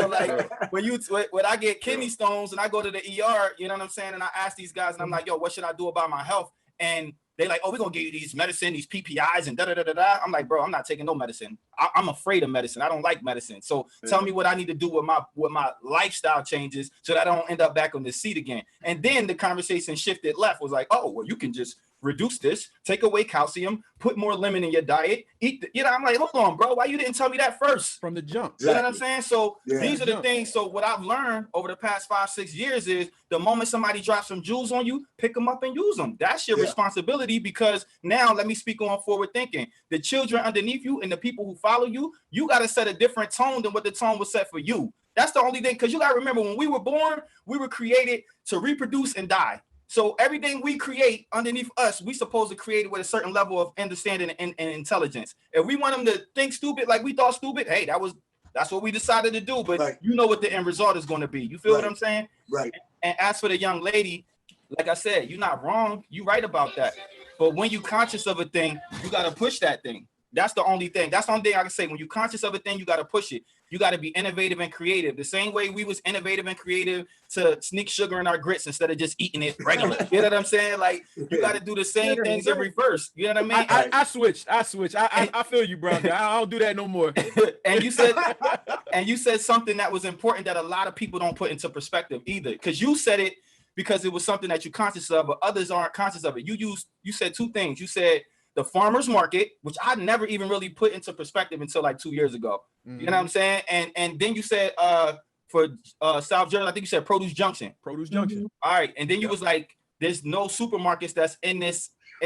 So like when I get kidney stones and I go to the ER, you know what I'm saying? And I ask these guys and I'm like, yo, what should I do about my health? And they like, oh, we're going to give you these medicine, these PPIs and da-da-da-da-da. I'm like, bro, I'm not taking no medicine. I'm afraid of medicine. I don't like medicine. So tell me what I need to do with my lifestyle changes so that I don't end up back on this seat again. And then the conversation shifted left, was like, oh, well, you can just reduce this, take away calcium, put more lemon in your diet, eat I'm like, hold on, bro, why you didn't tell me that first from the jump? You know what I'm saying? So these are the things. So what I've learned over the past 5-6 years is the moment somebody drops some jewels on you, pick them up and use them. That's your responsibility, because now let me speak on forward thinking. The children underneath you and the people who follow you, you got to set a different tone than what the tone was set for you. That's the only thing, because you got to remember, when we were born, we were created to reproduce and die. So everything we create underneath us, we supposed to create it with a certain level of understanding and intelligence. If we want them to think stupid like we thought stupid, hey, that's what we decided to do. But you know what the end result is going to be. You feel what I'm saying? Right. And as for the young lady, like I said, you're not wrong. You're right about that. But when you're conscious of a thing, you got to push that thing. That's the only thing. That's the only thing I can say. When you're conscious of a thing, you got to push it. You got to be innovative and creative. The same way we was innovative and creative to sneak sugar in our grits instead of just eating it regular. You know what I'm saying? Like, you got to do the same things in reverse. You know what I mean? I switched. I feel you, bro. I don't do that no more. And you said something that was important that a lot of people don't put into perspective either. Because you said it because it was something that you're conscious of, but others aren't conscious of it. You said 2 things. You said the farmer's market, which I never even really put into perspective until like 2 years ago. Mm-hmm. You know what I'm saying? And then you said for South Jersey, I think you said Produce Junction. Produce Junction. Mm-hmm. All right. And then you was like, there's no supermarkets that's in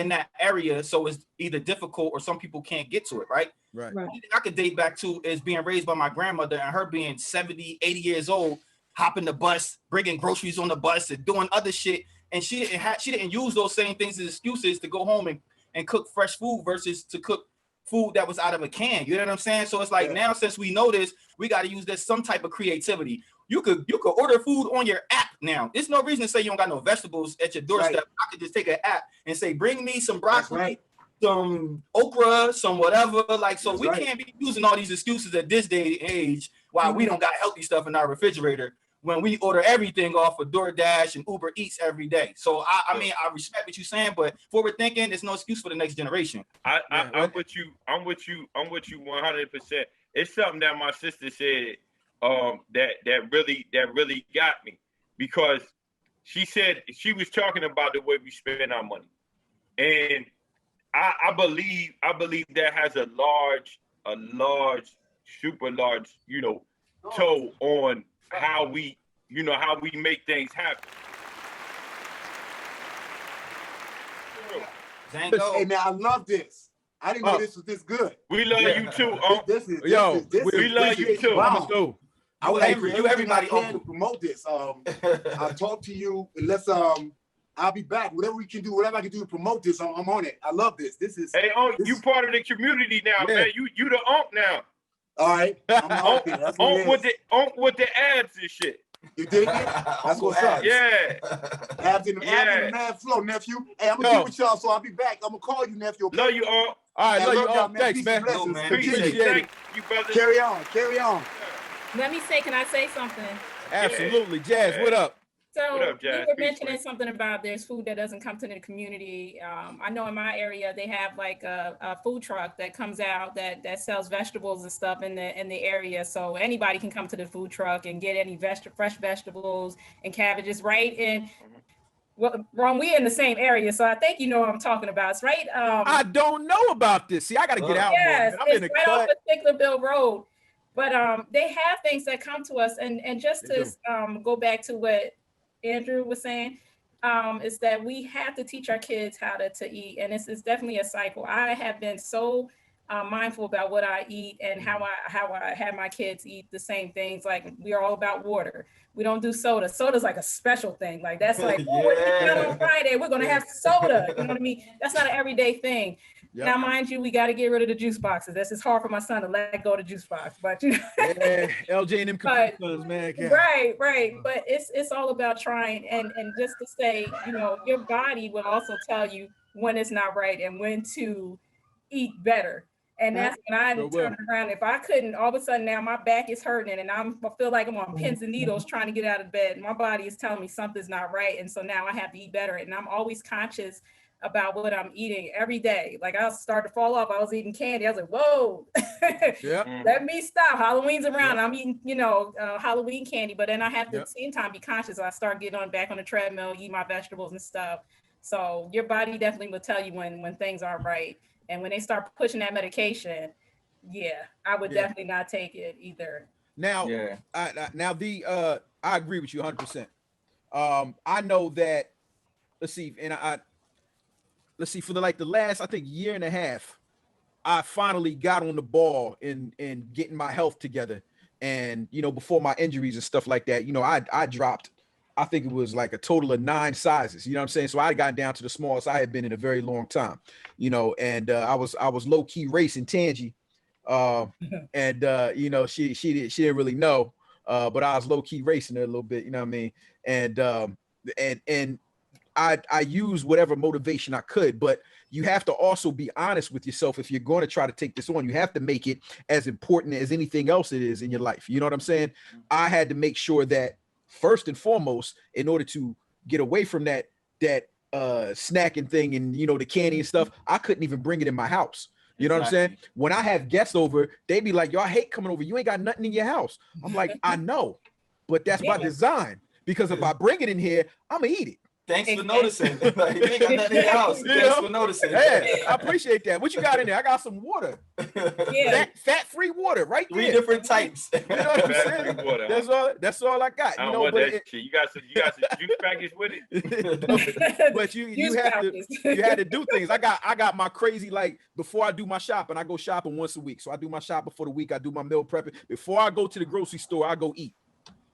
that area, so it's either difficult or some people can't get to it, right? Right. The only thing I could date back to is being raised by my grandmother and her being 70, 80 years old, hopping the bus, bringing groceries on the bus and doing other shit. And she didn't use those same things as excuses to go home and cook fresh food versus to cook food that was out of a can. You know what I'm saying? So it's like now, since we know this, we got to use this some type of creativity. You could order food on your app now. There's no reason to say you don't got no vegetables at your doorstep. I could just take an app and say, bring me some broccoli, some okra, some whatever. Like, so we can't be using all these excuses at this day and age while we don't got healthy stuff in our refrigerator when we order everything off of DoorDash and Uber Eats every day. So I mean, I respect what you're saying, but forward thinking, there's no excuse for the next generation. I'm with you 100%. It's something that my sister said that really got me, because she said she was talking about the way we spend our money, and I believe that has a large, super large, toe on how we make things happen. Hey man, I love this. I didn't know this was this good. We love you too. We love you too. Wow. I would you everybody can to promote this. I'll talk to you. Let's I'll be back. Whatever we can do, whatever I can do to promote this, I'm on it. I love this. This is you part of the community now, man. You the now. All right. I'm with the abs and shit. You dig it? That's what's up. Yeah. Abs in the mad flow, nephew. Hey, I'm gonna be with y'all, so I'll be back. I'm gonna call you, nephew. Okay? Love you all. All right, love you all. Man. Thanks, man. Appreciate you, brother. Carry on. Let me say, can I say something? Absolutely. Jazz, what up? So What up, Jazz? you were mentioning something about there's food that doesn't come to the community. I know in my area they have like a food truck that comes out that sells vegetables and stuff in the area. So anybody can come to the food truck and get any fresh vegetables and cabbages, right? And well, Ron, we're in the same area, so I think you know what I'm talking about. It's right. I don't know about this. See, I got to get out. Yes, more, I'm it's right off of Sticklerville Road. But they have things that come to us, and just to go back to what Andrew was saying, is that we have to teach our kids how to eat, and it's definitely a cycle. I have been so mindful about what I eat and how I have my kids eat the same things. Like, we are all about water. We don't do soda. Soda's like a special thing. Like, that's like, on Friday we're gonna have soda. You know what I mean? That's not an everyday thing. Yep. Now, mind you, we got to get rid of the juice boxes. This is hard for my son to let go of the juice box, but you know, LJ and them sons, man. Right. But it's all about trying and just to say, you know, your body will also tell you when it's not right and when to eat better. And that's when I turn around. If I couldn't, all of a sudden now my back is hurting and I feel like I'm on pins and needles trying to get out of bed. My body is telling me something's not right, and so now I have to eat better. And I'm always conscious about what I'm eating every day. Like, I'll start to fall off. I was eating candy. I was like, whoa, let me stop. Halloween's around. I'm eating, Halloween candy, but then I have to at the same time be conscious. I start getting back on the treadmill, eat my vegetables and stuff. So your body definitely will tell you when things aren't right. And when they start pushing that medication, I would definitely not take it either. Now, I agree with you 100%. I know that, let's see, for the last, I think, year and a half, I finally got on the ball in getting my health together. And, before my injuries and stuff like that, I dropped, I think it was like a total of 9 sizes, you know what I'm saying? So I got down to the smallest I had been in a very long time, and I was low key racing Tangi. And she didn't really know, but I was low key racing her a little bit, you know what I mean? And I use whatever motivation I could, but you have to also be honest with yourself. If you're going to try to take this on, you have to make it as important as anything else it is in your life. You know what I'm saying? I had to make sure that first and foremost, in order to get away from that snacking thing and, the candy and stuff, I couldn't even bring it in my house. You know what I'm saying? When I have guests over, they be like, yo, I hate coming over. You ain't got nothing in your house. I'm like, I know, but that's by design, because if I bring it in here, I'm gonna eat it. Thanks for noticing. Like, you ain't got nothing in your house. Thanks for noticing. Hey, I appreciate that. What you got in there? I got some water. Fat-free water right there. 3 different types. You know what I'm saying? Water, that's all I got. I don't want that shit. You got some juice packets with it. But you had to do things. I got my crazy, like, before I do my shopping, I go shopping once a week. So I do my shopping for the week. I do my meal prepping. Before I go to the grocery store, I go eat.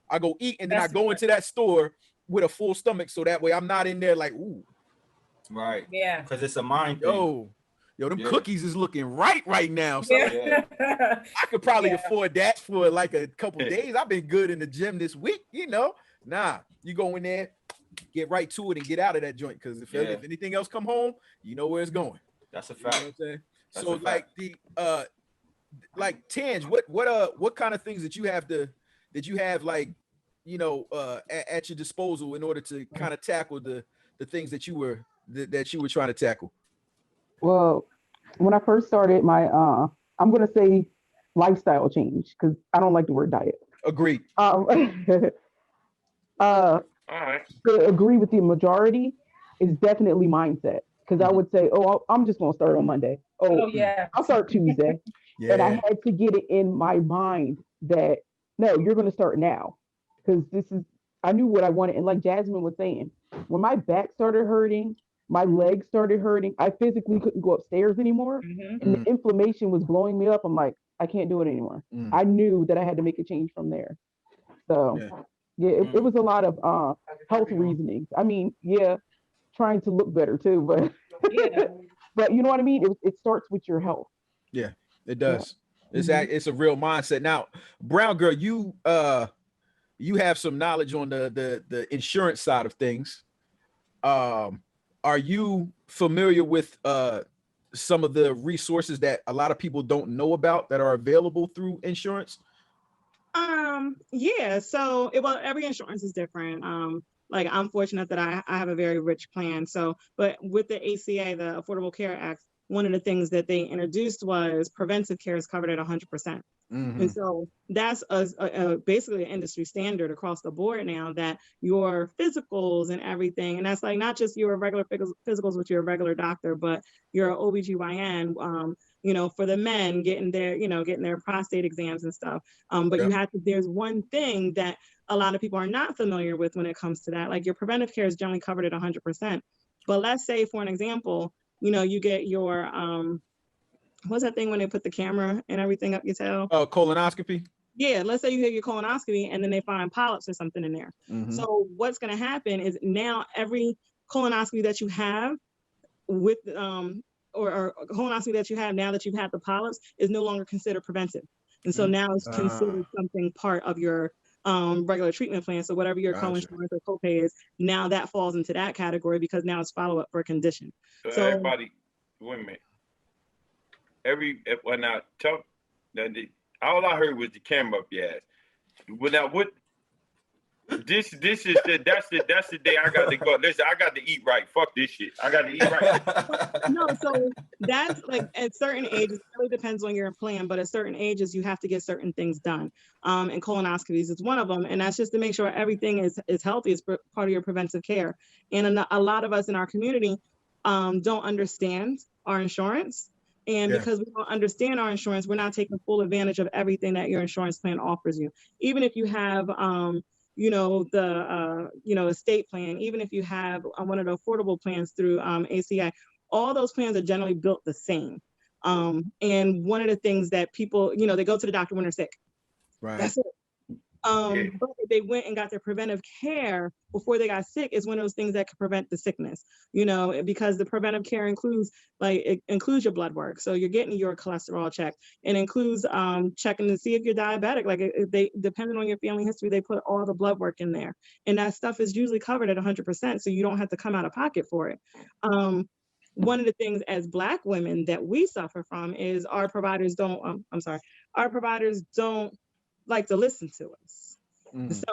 And then I go into that store with a full stomach, so that way I'm not in there like, ooh. Right. Yeah. Because it's a mind thing. Yo, them cookies is looking right now. So Yeah. I could probably afford that for like a couple days. I've been good in the gym this week, you know. Nah, you go in there, get right to it and get out of that joint. Because if anything else come home, you know where it's going. That's a fact. You know what I'm saying? So like the like Tange, what kind of things that you have like, you know, at your disposal in order to kind of tackle the things that you were trying to tackle? Well, when I first started my I'm gonna say lifestyle change because I don't like the word diet. Agreed. All right. To agree with the majority is definitely mindset. Because I would say, I'm just gonna start on Monday. Yeah. I'll start Tuesday. And I had to get it in my mind that no, you're gonna start now. Because I knew what I wanted. And like Jasmine was saying, when my back started hurting, my legs started hurting, I physically couldn't go upstairs anymore. And the inflammation was blowing me up. I'm like, I can't do it anymore. I knew that I had to make a change from there. So it was a lot of health reasonings. I mean, trying to look better too, but but you know what I mean? It starts with your health. Yeah, it does. It's a real mindset. Now, Brown girl, you have some knowledge on the insurance side of things. Are you familiar with some of the resources that a lot of people don't know about that are available through insurance? Yeah. So every insurance is different. Like I'm fortunate that I have a very rich plan. So, but with the ACA, the Affordable Care Act, one of the things that they introduced was preventive care is covered at 100%. And so that's basically an industry standard across the board now, that your physicals and everything, and that's like not just your regular physicals with your regular doctor, but your OBGYN, you know, for the men getting their prostate exams and stuff. But there's one thing that a lot of people are not familiar with when it comes to that. Like your preventive care is generally covered at 100%. But let's say, for an example, you know, you get your what's that thing when they put the camera and everything up your tail? Colonoscopy. Yeah, let's say you get your colonoscopy and then they find polyps or something in there. So what's going to happen is now every colonoscopy that you have with or colonoscopy that you have now that you've had the polyps is no longer considered preventive. And so now it's considered something part of your regular treatment plan. So whatever your co-insurance or copay is, now that falls into that category because now it's follow-up for a condition. So everybody, wait a minute. All I heard was the camera up your ass. But now what? That's the day I got to go. Listen, I got to eat right. Fuck this shit. I got to eat right. No, so that's like at certain ages, it really depends on your plan, but at certain ages, you have to get certain things done. And colonoscopies is one of them. And that's just to make sure everything is healthy. It's part of your preventive care. And a lot of us in our community don't understand our insurance. And because we don't understand our insurance, we're not taking full advantage of everything that your insurance plan offers you. Even if you have, estate plan, even if you have one of the affordable plans through ACI, all those plans are generally built the same. And one of the things that people, they go to the doctor when they're sick. Right. That's it. But if they went and got their preventive care before they got sick, is one of those things that could prevent the sickness, because the preventive care includes your blood work. So you're getting your cholesterol checked, and includes checking to see if you're diabetic. Like depending on your family history, they put all the blood work in there, and that stuff is usually covered at 100%. So you don't have to come out of pocket for it. One of the things as Black women that we suffer from is our providers don't like to listen to us. So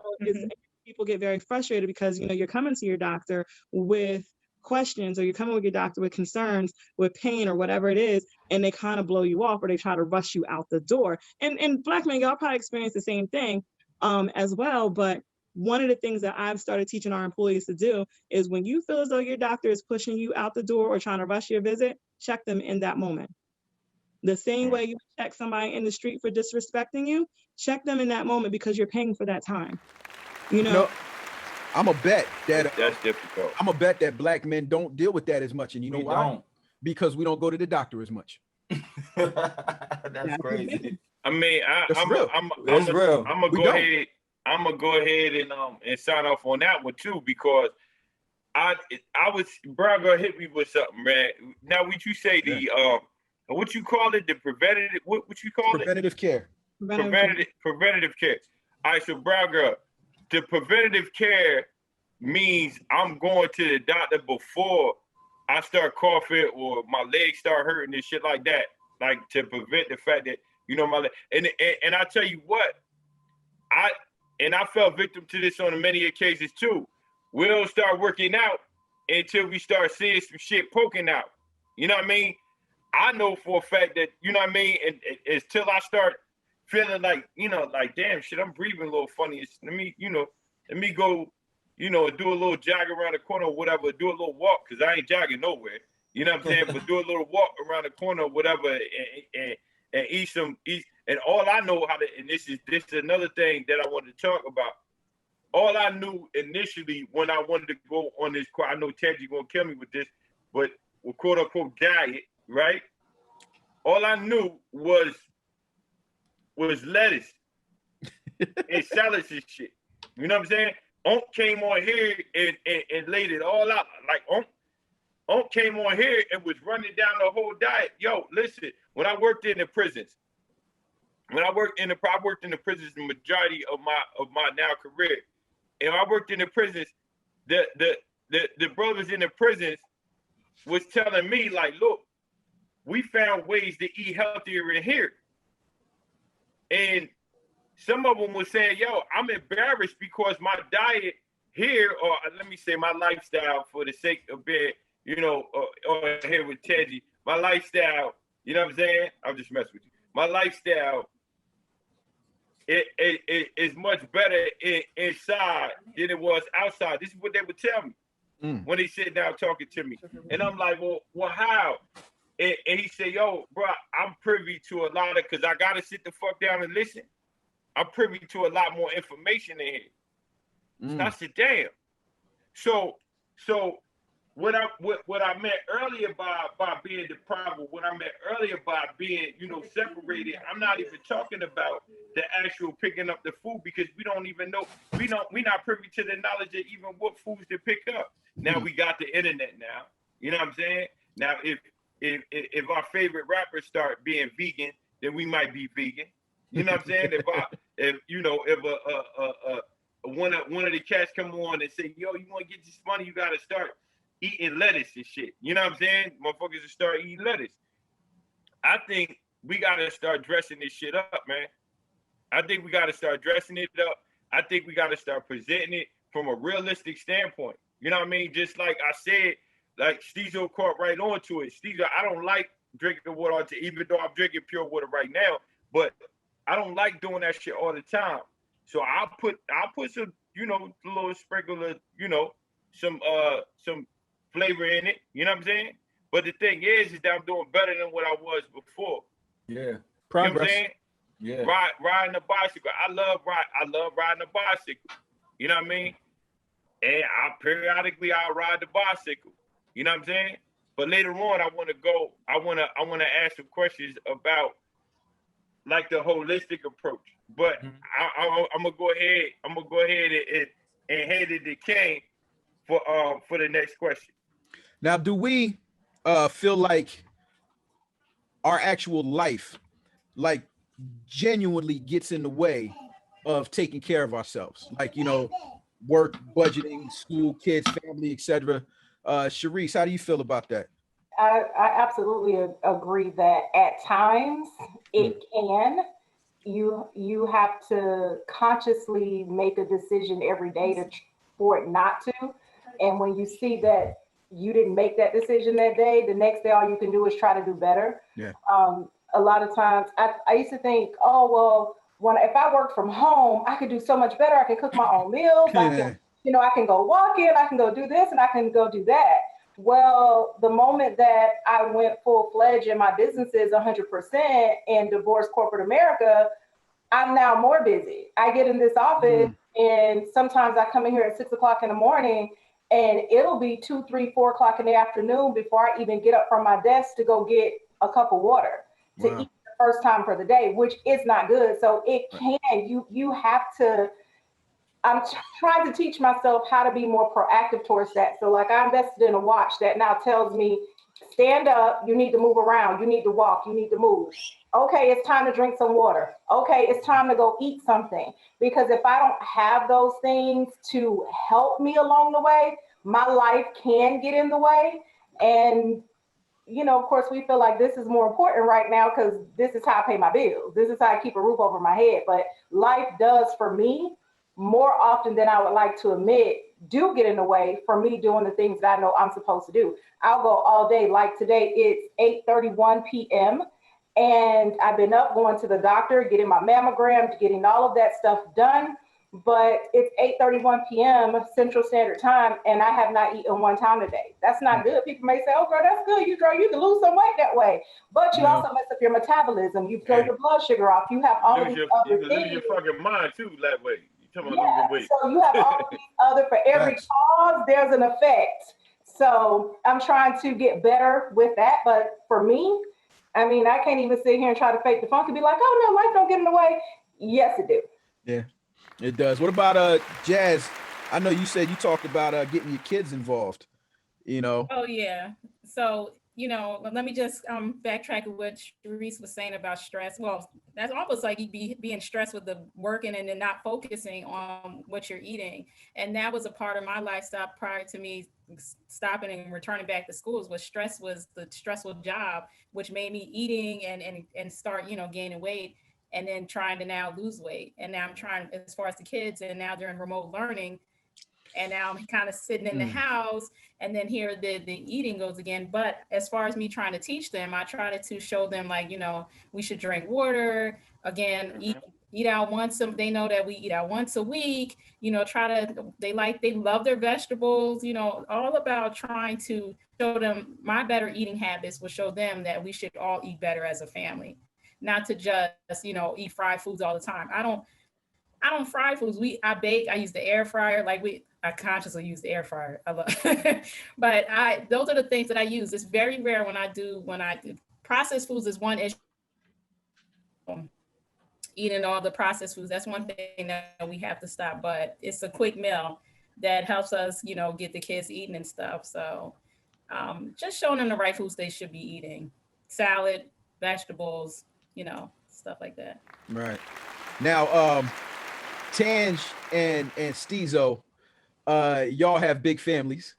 people get very frustrated because, you're coming to your doctor with questions, or you're coming with your doctor with concerns, with pain or whatever it is, and they kind of blow you off, or they try to rush you out the door. And Black men, y'all probably experience the same thing as well. But one of the things that I've started teaching our employees to do is when you feel as though your doctor is pushing you out the door or trying to rush your visit, check them in that moment. The same way you check somebody in the street for disrespecting you, check them in that moment because you're paying for that time. I'm a bet that that's difficult. I'm a bet that Black men don't deal with that as much, and why? Because we don't go to the doctor as much. That's crazy. I mean, I'm gonna go ahead and sign off on that one too, because I was Brown girl hit me with something, man. Now, would you say the what you call it? The preventative? What you call preventative care. Preventative care. All right, so Brown girl, the preventative care means I'm going to the doctor before I start coughing or my legs start hurting and shit like that, like to prevent the fact that my leg. And I tell you what, I fell victim to this on many occasions too. We don't start working out until we start seeing some shit poking out. You know what I mean? I know for a fact that, you know what I mean? And until I start feeling like, like, damn shit, I'm breathing a little funny. Let me go, do a little jog around the corner or whatever, do a little walk, because I ain't jogging nowhere. You know what I'm saying? But do a little walk around the corner or whatever and eat. And all I know how to, and this is another thing that I wanted to talk about. All I knew initially when I wanted to go on this, I know Teddy's gonna kill me with this, but quote unquote diet, right? All I knew was lettuce and salads and shit. You know what I'm saying? Unc came on here and laid it all out. Like Unc came on here and was running down the whole diet. Yo, listen, when I worked in the prisons, I worked in the prisons the majority of my now career. And I worked in the prisons, the brothers in the prisons was telling me, like, look, we found ways to eat healthier in here. And some of them was saying, yo, I'm embarrassed because my diet here, or let me say my lifestyle for the sake of being, on here with Teddy, my lifestyle, you know what I'm saying? I'll just mess with you. My lifestyle, it is much better inside than it was outside. This is what they would tell me when they sit down talking to me. And I'm like, well, how? And he said, yo, bro, I'm privy to a lot of, because I got to sit the fuck down and listen. I'm privy to a lot more information in here. So I said, damn. So what I meant earlier by being deprived, or what I meant earlier by being, separated, I'm not even talking about the actual picking up the food, because we don't even know, we're not privy to the knowledge of even what foods to pick up. Now we got the internet now. You know what I'm saying? Now if our favorite rappers start being vegan, then we might be vegan. You know what I'm saying? If one of the cats come on and say, yo, you want to get this money, you got to start eating lettuce and shit. You know what I'm saying? Motherfuckers will start eating lettuce. I think we got to start dressing this shit up, man. I think we got to start dressing it up. I think we got to start presenting it from a realistic standpoint. You know what I mean? Just like I said, like Steezo caught right on to it. Steezo, I don't like drinking water, even though I'm drinking pure water right now, but I don't like doing that shit all the time. So I'll put some, a little sprinkle of, some flavor in it. You know what I'm saying? But the thing is that I'm doing better than what I was before. Yeah. Progress. You know what I'm saying? Yeah. Riding a bicycle. I love riding a bicycle. You know what I mean? And periodically I'll ride the bicycle. You know what I'm saying? But later on I want to ask some questions about like the holistic approach. But I'm gonna go ahead and hand it to Kane for the next question. Now, do we feel like our actual life, like, genuinely gets in the way of taking care of ourselves? Like, work, budgeting, school, kids, family, etc. Sharice, how do you feel about that? I absolutely agree that at times it can. You have to consciously make a decision every day for it not to. And when you see that you didn't make that decision that day, the next day all you can do is try to do better. Yeah. A lot of times I used to think, oh, well, if I work from home, I could do so much better. I can cook my own meals. I can go walking, I can go do this, and I can go do that. Well, the moment that I went full-fledged in my businesses 100% in divorced corporate America, I'm now more busy. I get in this office and sometimes I come in here at 6 o'clock in the morning and it'll be 2, 3, 4 o'clock in the afternoon before I even get up from my desk to go get a cup of water to eat the first time for the day, which is not good. So it can, you have to I'm trying to teach myself how to be more proactive towards that. So like I invested in a watch that now tells me, stand up, you need to move around, you need to walk, you need to move. Okay, it's time to drink some water. Okay, it's time to go eat something. Because if I don't have those things to help me along the way, my life can get in the way. And you know, of course, we feel like this is more important right now because this is how I pay my bills. This is how I keep a roof over my head. But life does for me more often than I would like to admit, do get in the way for me doing the things that I know I'm supposed to do. I'll go all day. Like today, it's 8:31 p.m. and I've been up going to the doctor, getting my mammograms, getting all of that stuff done. But it's 8:31 p.m. Central Standard Time, and I have not eaten one time today. That's not good. People may say, "Oh, girl, that's good. You can lose some weight that way," but you also mess up your metabolism. You throw your blood sugar off. You have all of these other you things. lose your fucking mind too that way. You talking about losing weight? So you have all these other. For every cause, there's an effect. So I'm trying to get better with that. But for me, I mean, I can't even sit here and try to fake the funk and be like, "Oh no, life don't get in the way." Yes, it do. Yeah. It does. What about Jazz? I know you said you talked about getting your kids involved, you know. Oh yeah. So, you know, let me just backtrack what Sharice was saying about stress. Well, that's almost like you being stressed with the working and then not focusing on what you're eating. And that was a part of my lifestyle prior to me stopping and returning back to schools. Was stress was the stressful job, which made me eating and start, you know, gaining weight, and then trying to now lose weight. And now I'm trying, as far as the kids, and now they're in remote learning. And now I'm kind of sitting in the house, and then here the eating goes again. But as far as me trying to teach them, I try to show them, like, you know, we should drink water again, eat out once. They know that we eat out once a week, you know, they love their vegetables, you know, all about trying to show them my better eating habits will show them that we should all eat better as a family. Not to just, you know, eat fried foods all the time. I don't fry foods. I bake. I use the air fryer. I consciously use the air fryer. I love, but those are the things that I use. It's very rare when I do processed foods is one issue. Eating all the processed foods, that's one thing that we have to stop. But it's a quick meal that helps us, you know, get the kids eating and stuff. So just showing them the right foods they should be eating: salad, vegetables, you know, stuff like that. Right. Now, Tange and Steezo, y'all have big families.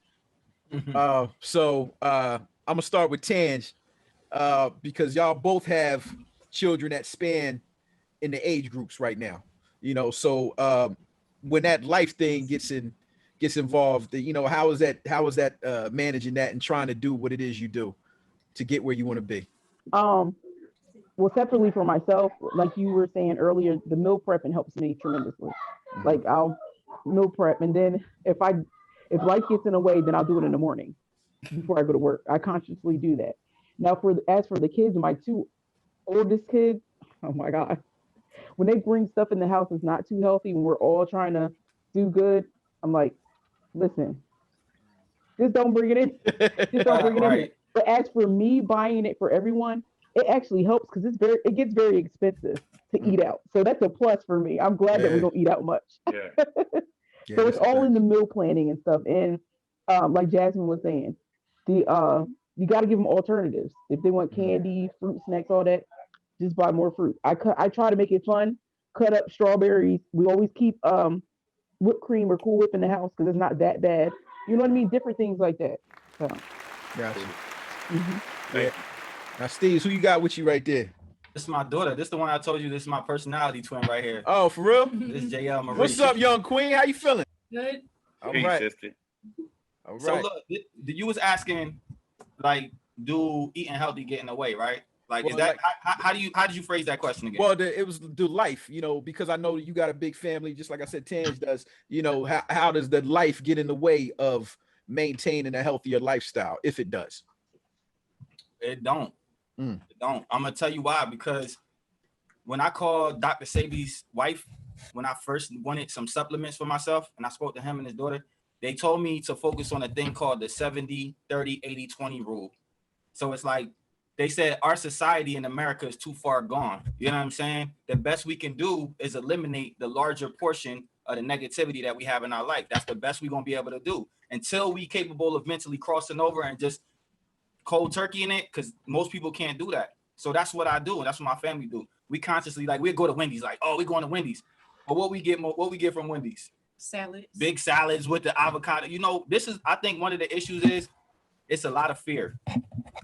So I'm gonna start with Tange, because y'all both have children that span in the age groups right now. You know, so when that life thing gets involved, you know, how is that managing that and trying to do what it is you do to get where you want to be? Well, separately for myself, like you were saying earlier, the meal prepping helps me tremendously. Like I'll meal prep, and then if life gets in the way, then I'll do it in the morning before I go to work. I consciously do that. Now, as for the kids, my two oldest kids, oh my God, when they bring stuff in the house that's not too healthy, when we're all trying to do good, I'm like, listen, just don't bring it in. Just don't bring it in here. But as for me buying it for everyone, it actually helps because it gets very expensive to eat out. So that's a plus for me. I'm glad that we don't eat out much. So it's all in the meal planning and stuff. And like Jasmine was saying, you got to give them alternatives. If they want candy, fruit snacks, all that, just buy more fruit. I try to make it fun. Cut up strawberries. We always keep whipped cream or Cool Whip in the house because it's not that bad. You know what I mean? Different things like that. So. Gotcha. Yeah. Now, Steve, who you got with you right there? This is my daughter. This is the one I told you. This is my personality twin right here. Oh, for real? This is JL Marie. What's up, young queen? How you feeling? Good. All right. All right. So look, you was asking, like, do eating healthy get in the way, right? Like, is that how did you phrase that question again? Well, it was do life, you know, because I know you got a big family, just like I said, Tange does. You know, how does the life get in the way of maintaining a healthier lifestyle, if it does? It don't. It don't. I'm gonna tell you why. Because when I called Dr. Sabi's wife, when I first wanted some supplements for myself, and I spoke to him and his daughter, they told me to focus on a thing called the 70-30-80-20 rule. So it's like they said our society in America is too far gone. You know what I'm saying? The best we can do is eliminate the larger portion of the negativity that we have in our life. That's the best we're gonna be able to do until we capable of mentally crossing over and just cold turkey in it, because most people can't do that. So that's what I do, and that's what my family do. We consciously, like, we go to Wendy's, like, oh, we're going to Wendy's. But what we get from Wendy's? Salads. Big salads with the avocado. You know, this is, I think one of the issues is it's a lot of fear.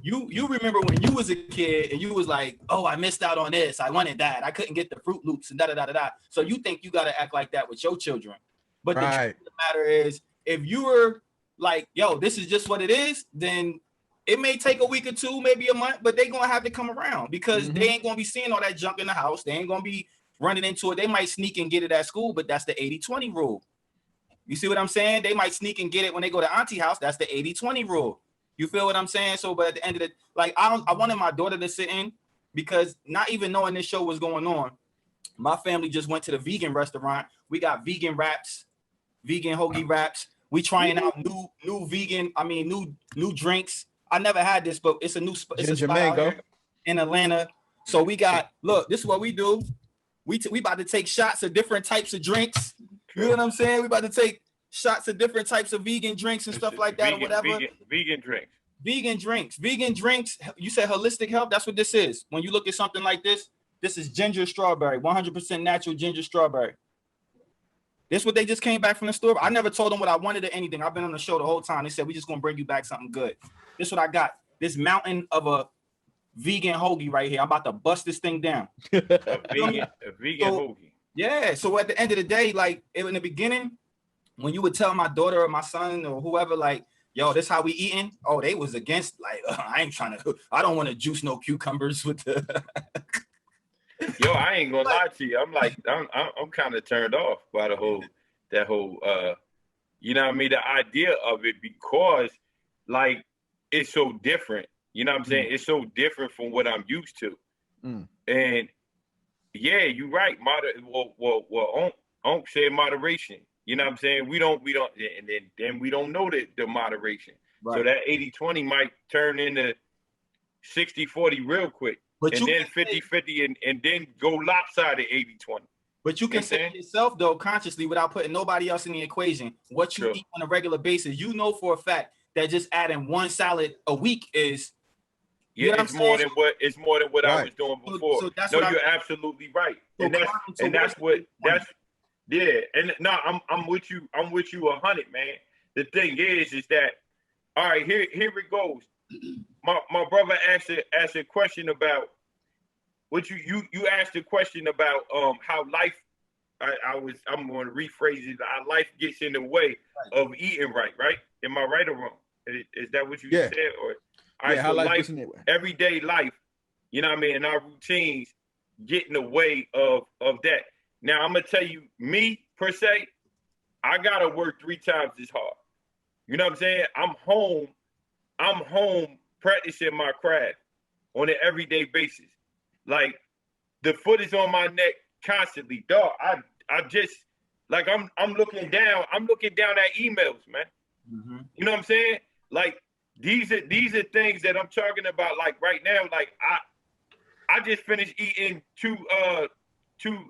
You remember when you was a kid and you was like, oh, I missed out on this. I wanted that. I couldn't get the Fruit Loops and da-da-da-da-da. So you think you got to act like that with your children. But the truth of the matter is, if you were like, yo, this is just what it is, then it may take a week or two, maybe a month, but they're going to have to come around because they ain't going to be seeing all that junk in the house. They ain't going to be running into it. They might sneak and get it at school, but that's the 80-20 rule. You see what I'm saying? They might sneak and get it when they go to auntie house. That's the 80-20 rule. You feel what I'm saying? So, but at the end of the, like, I wanted my daughter to sit in because not even knowing this show was going on, my family just went to the vegan restaurant. We got vegan wraps, vegan hoagie wraps. We trying out new drinks. I never had this, but it's a spot out here in Atlanta. So we got, look, this is what we do. We about to take shots of different types of drinks. You know what I'm saying? We about to take shots of different types of vegan drinks and stuff like that, or whatever. Vegan drinks. Vegan drinks. You said holistic health. That's what this is. When you look at something like this, this is ginger strawberry, 100% natural ginger strawberry. This is what they just came back from the store. I never told them what I wanted or anything. I've been on the show the whole time. They said, we just going to bring you back something good. This is what I got. This mountain of a vegan hoagie right here. I'm about to bust this thing down. A vegan hoagie. Yeah. So at the end of the day, like in the beginning, when you would tell my daughter or my son or whoever, like, yo, this how we eating? Oh, they was against, like, I don't want to juice no cucumbers with the. Yo, I ain't gonna lie to you. I'm like, I'm kind of turned off by that whole, you know what I mean? The idea of it, because like it's so different. You know what I'm saying? It's so different from what I'm used to. And yeah, you're right. Unc said moderation. You know what I'm saying? We don't, and then we don't know the moderation. Right. So that 80-20 might turn into 60-40 real quick. But and then 50-50 and then go lopsided 80-20. But you can say to yourself, though, consciously, without putting nobody else in the equation, what you eat on a regular basis, you know for a fact that just adding one salad a week is. Yeah, it's more than what I was doing before. So that's you're absolutely right. So and that's yeah. And no, I'm with you. I'm with you 100, man. The thing is that all right, here it goes. My brother asked a question about what you asked a question about how life I'm going to rephrase it. How life gets in the way of eating right? Am I right or wrong? Is that what you said? Or all right, so life, everyday life, you know what I mean, and our routines get in the way of that. Now I'm gonna tell you, me per se, I gotta work 3 times as hard. You know what I'm saying? I'm home practicing my craft on an everyday basis. Like the foot is on my neck constantly, dog. I just like I'm looking down at emails, man. You know what I'm saying? Like these are things that I'm talking about. Like right now, like I just finished eating two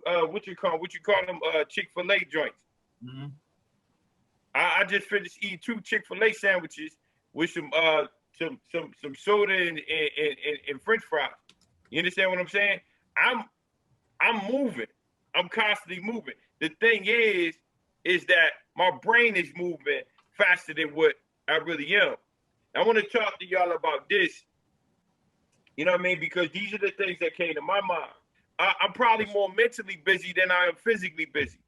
what you call them Chick-fil-A joints. I just finished eating 2 Chick-fil-A sandwiches with some soda and French fries. You understand what I'm saying? I'm moving. I'm constantly moving. The thing is that my brain is moving faster than what I really am. I want to talk to y'all about this. You know what I mean? Because these are the things that came to my mind. I'm probably more mentally busy than I am physically busy.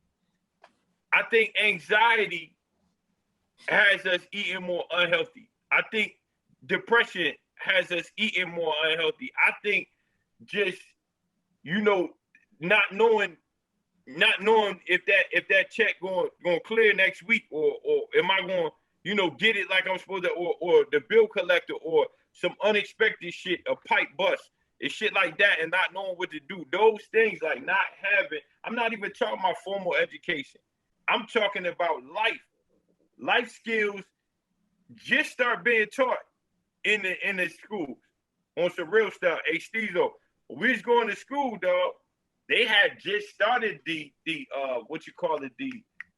I think anxiety has us eating more unhealthy. I think depression has us eating more unhealthy. I think just, not knowing if that check going to clear next week or am I going to, get it like I'm supposed to, or the bill collector or some unexpected shit, a pipe bust and shit like that, and not knowing what to do. Those things, like not having, I'm not even talking about formal education. I'm talking about life skills just start being taught in the schools on some real stuff. Hey, Stezo, we was going to school, dog. They had just started the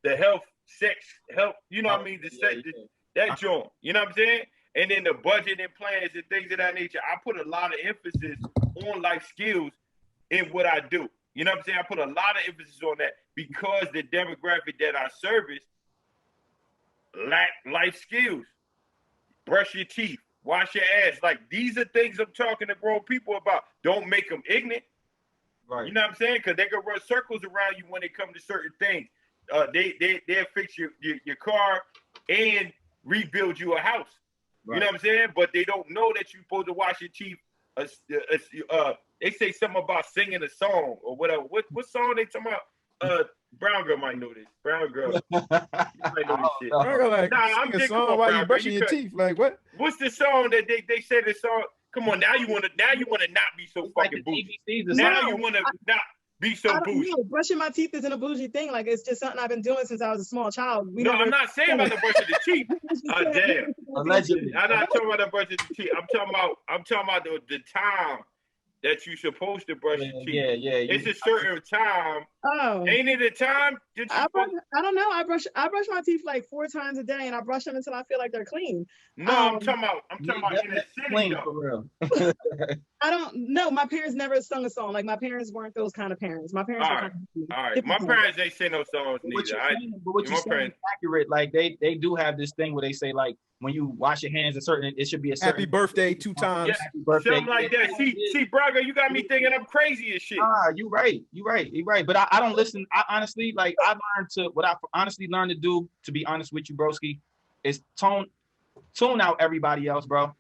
the health, sex, health, you know what I mean? That joint, you know what I'm saying? And then the budget and plans and things of that nature. I put a lot of emphasis on life skills in what I do. You know what I'm saying? I put a lot of emphasis on that because the demographic that I service lack life skills. Brush your teeth, wash your ass. Like, these are things I'm talking to grown people about. Don't make them ignorant. Right. You know what I'm saying? Because they can run circles around you when it comes to certain things. They'll fix your car and rebuild you a house. Right. You know what I'm saying? But they don't know that you're supposed to wash your teeth. They say something about singing a song or whatever. What song they talking about? Brown girl might know this. Brown girl. You might know this shit. Brown girl, like, I'm sing a song while you brushing your teeth. Like, what? What's the song that they say the song? Come on, now you wanna not be so fucking bougie. Now you wanna not be so bougie. Brushing my teeth isn't a bougie thing. Like, it's just something I've been doing since I was a small child. I'm not saying about the brushing the teeth. Damn. Allegedly. I'm not talking about the brushing the teeth. I'm talking about the time that you're supposed to brush your teeth. Yeah. It's a certain time. Oh. Ain't it a time? I don't know. I brush my teeth like 4 times a day, and I brush them until I feel like they're clean. No, I'm talking about in the city, though. For real. I don't know. My parents never sung a song. Like, my parents weren't those kind of parents. My parents were all right. My parents ain't sing no songs neither. But what you're saying is accurate. Like, they do have this thing where they say, like, when you wash your hands, it should be a certain happy birthday 2 times. Yeah, happy birthday. Something like that. See, Braga, you got me thinking I'm crazy as shit. You're right. But I don't listen. I honestly, like, I honestly learned to do, to be honest with you, broski, is tune out everybody else, bro.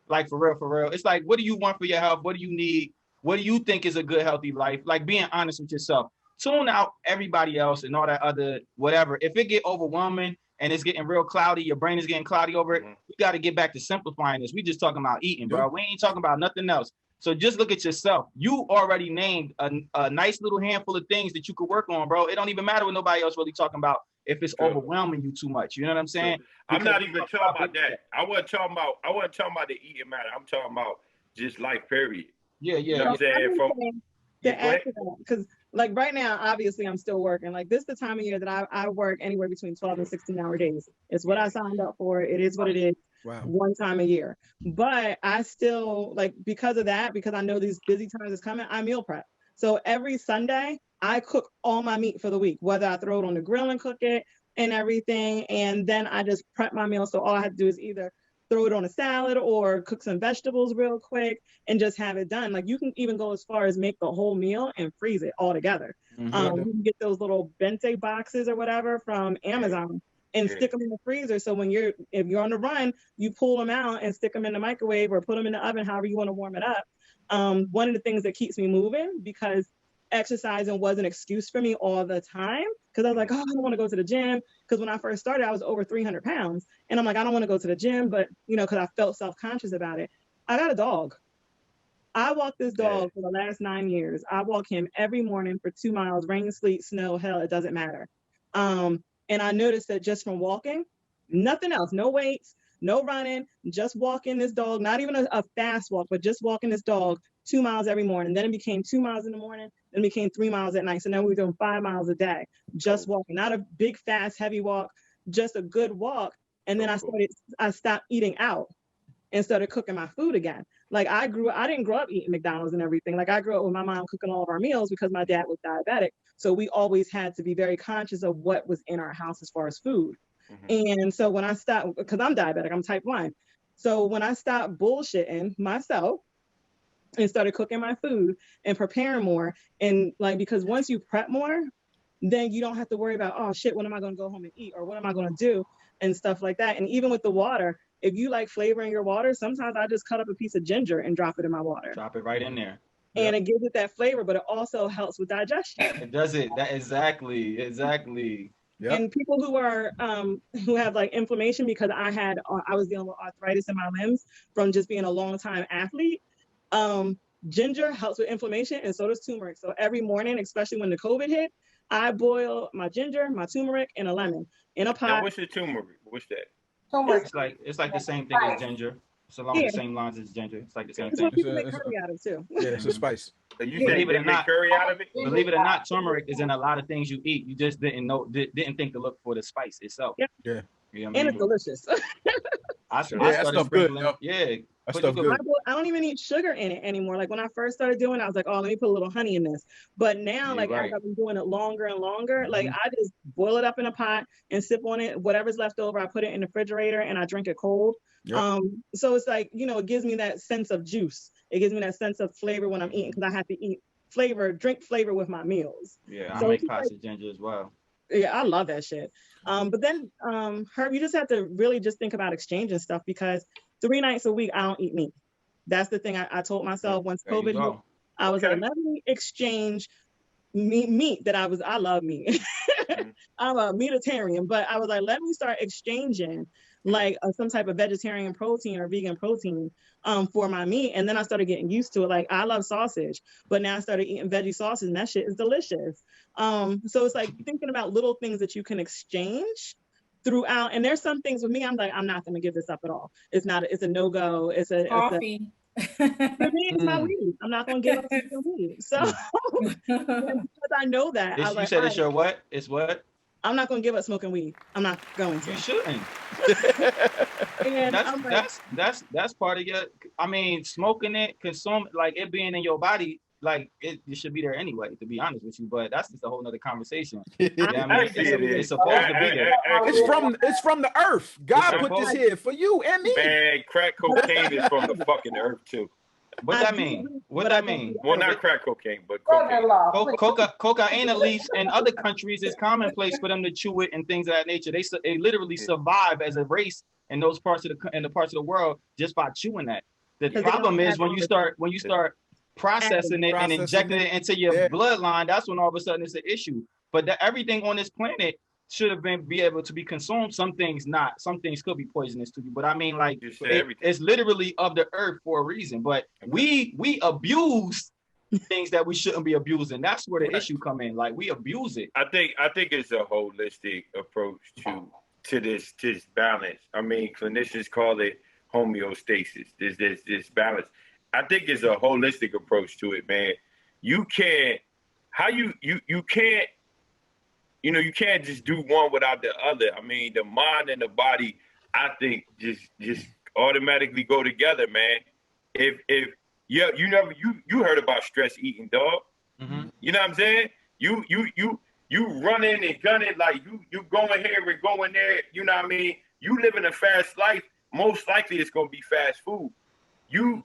Like, for real. It's like, what do you want for your health? What do you need? What do you think is a good, healthy life? Like, being honest with yourself. Tune out everybody else and all that other whatever. If it get overwhelming and it's getting real cloudy, your brain is getting cloudy over it, you got to get back to simplifying this. We just talking about eating, bro. We ain't talking about nothing else. So just look at yourself. You already named a nice little handful of things that you could work on, bro. It don't even matter what nobody else really talking about if it's overwhelming you too much. You know what I'm saying? I'm not even talking about that. I wasn't talking about the eating matter. I'm talking about just life, period. Yeah. You know what I'm saying? Because, like, right now, obviously, I'm still working. Like, this is the time of year that I work anywhere between 12 and 16-hour days. It's what I signed up for. It is what it is. Wow. One time a year. But I still, like, because of that, because I know these busy times is coming, I meal prep. So every Sunday, I cook all my meat for the week, whether I throw it on the grill and cook it and everything. And then I just prep my meal. So all I have to do is either throw it on a salad or cook some vegetables real quick and just have it done. Like, you can even go as far as make the whole meal and freeze it all together. You can get those little bente boxes or whatever from Amazon and stick them in the freezer. So if you're on the run, you pull them out and stick them in the microwave or put them in the oven, however you want to warm it up. One of the things that keeps me moving, because exercising was an excuse for me all the time, because I was like, oh, I don't want to go to the gym. Because when I first started, I was over 300 pounds. And I'm like, I don't want to go to the gym, but, because I felt self-conscious about it. I got a dog. I walked this dog for the last 9 years. I walk him every morning for 2 miles, rain, sleet, snow, hell, it doesn't matter. And I noticed that just from walking, nothing else, no weights, no running, just walking this dog, not even a fast walk, but just walking this dog 2 miles every morning. Then it became 2 miles in the morning, then it became 3 miles at night. So now we're doing 5 miles a day, just walking, not a big, fast, heavy walk, just a good walk. And then I stopped eating out and started cooking my food again. Like, I didn't grow up eating McDonald's and everything. Like, I grew up with my mom cooking all of our meals because my dad was diabetic. So we always had to be very conscious of what was in our house as far as food. And so when I stopped, because I'm diabetic, I'm type 1. So when I stopped bullshitting myself and started cooking my food and preparing more, and like, because once you prep more, then you don't have to worry about, oh shit, when am I going to go home and eat? Or what am I going to do? And stuff like that. And even with the water, if you like flavoring your water, sometimes I just cut up a piece of ginger and drop it in my water. Drop it right in there. And it gives it that flavor, but it also helps with digestion. It does it. That exactly. Yep. And people who are who have like inflammation, because I was dealing with arthritis in my limbs from just being a long time athlete. Ginger helps with inflammation, and so does turmeric. So every morning, especially when the COVID hit, I boil my ginger, my turmeric, and a lemon in a pot. Now, what's the turmeric? What's that? Turmeric. It's like the same thing as ginger. It's along the same lines as ginger. It's like the same It's thing. what people make curry out of too. Yeah, it's a spice. It's what people make It's a- curry out of too. Yeah, it's a spice. You Yeah. said Believe it they or make not, curry out of it? believe it or not, turmeric is in a lot of things you eat. You just didn't think to look for the spice itself. Yeah. Yeah. You know what I And mean? it's delicious. I Yeah, that started stuff good, sprinkling. yo. Yeah. That But stuff you good. I don't even eat sugar in it anymore. Like when I first started doing it, I was like, oh, let me put a little honey in this. But now, You're like right. as I've been doing it longer and longer, like I just boil it up in a pot and sip on it. Whatever's left over, I put it in the refrigerator and I drink it cold. Yep. So it's like, it gives me that sense of juice. It gives me that sense of flavor when I'm eating because I have to drink flavor with my meals. Yeah, So I it's make like, pasta ginger as well. yeah, I love that shit. But then, Herb, you just have to really just think about exchanging stuff because 3 nights a week, I don't eat meat. That's the thing I told myself once There you COVID hit. go. I was like, let me exchange meat that I love meat. I'm a meatitarian, but I was like, let me start exchanging like some type of vegetarian protein or vegan protein for my meat. And then I started getting used to it. Like I love sausage, but now I started eating veggie sausage and that shit is delicious. So it's like thinking about little things that you can exchange throughout. And there's some things with me, I'm like, I'm not going to give this up at all. It's a no-go. Coffee. For me, it's my weed. I'm not going to give up weed. So because I know that. I was You like, said it's "All your right, what? It's what? I'm not going to give up smoking weed. I'm not going to. You shouldn't. And I'm like, That's part of your. I mean, smoking it, consume like it being in your body, like it should be there anyway. To be honest with you, but that's just a whole nother conversation. Yeah, I mean, Actually, it is. it's supposed to be there. It's from the earth. God put this here for you and me. Man, crack cocaine is from the fucking earth too. What that mean? What that mean? Well, not crack cocaine, but cocaine. Cocaine, at least in other countries, is commonplace for them to chew it and things of that nature. They literally survive as a race in those parts of the world just by chewing that. The problem is when you start processing it and injecting it into your bloodline, that's when all of a sudden it's an issue. But everything on this planet should have be able to be consumed. Some things not. Some things could be poisonous to you. But I mean, like it's literally of the earth for a reason. But we abuse things that we shouldn't be abusing. That's where the issue come in. Like we abuse it. I think it's a holistic approach to this balance. I mean, clinicians call it homeostasis. This balance. I think it's a holistic approach to it, man. You can't you can't just do one without the other. I mean, the mind and the body, I think, just automatically go together, man. If you heard about stress eating, dog. Mm-hmm. You know what I'm saying? You running and gunning like you going here and going there. You know what I mean? You living a fast life. Most likely, it's gonna be fast food. You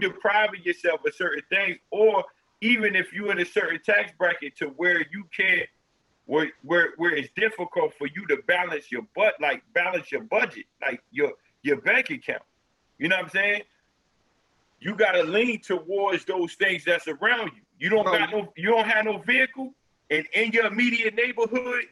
depriving yourself of certain things, or even if you're in a certain tax bracket to where you can't. Where it's difficult for you to balance your budget, like your bank account. You know what I'm saying? You gotta lean towards those things that's around you. You don't have no vehicle, and in your immediate neighborhood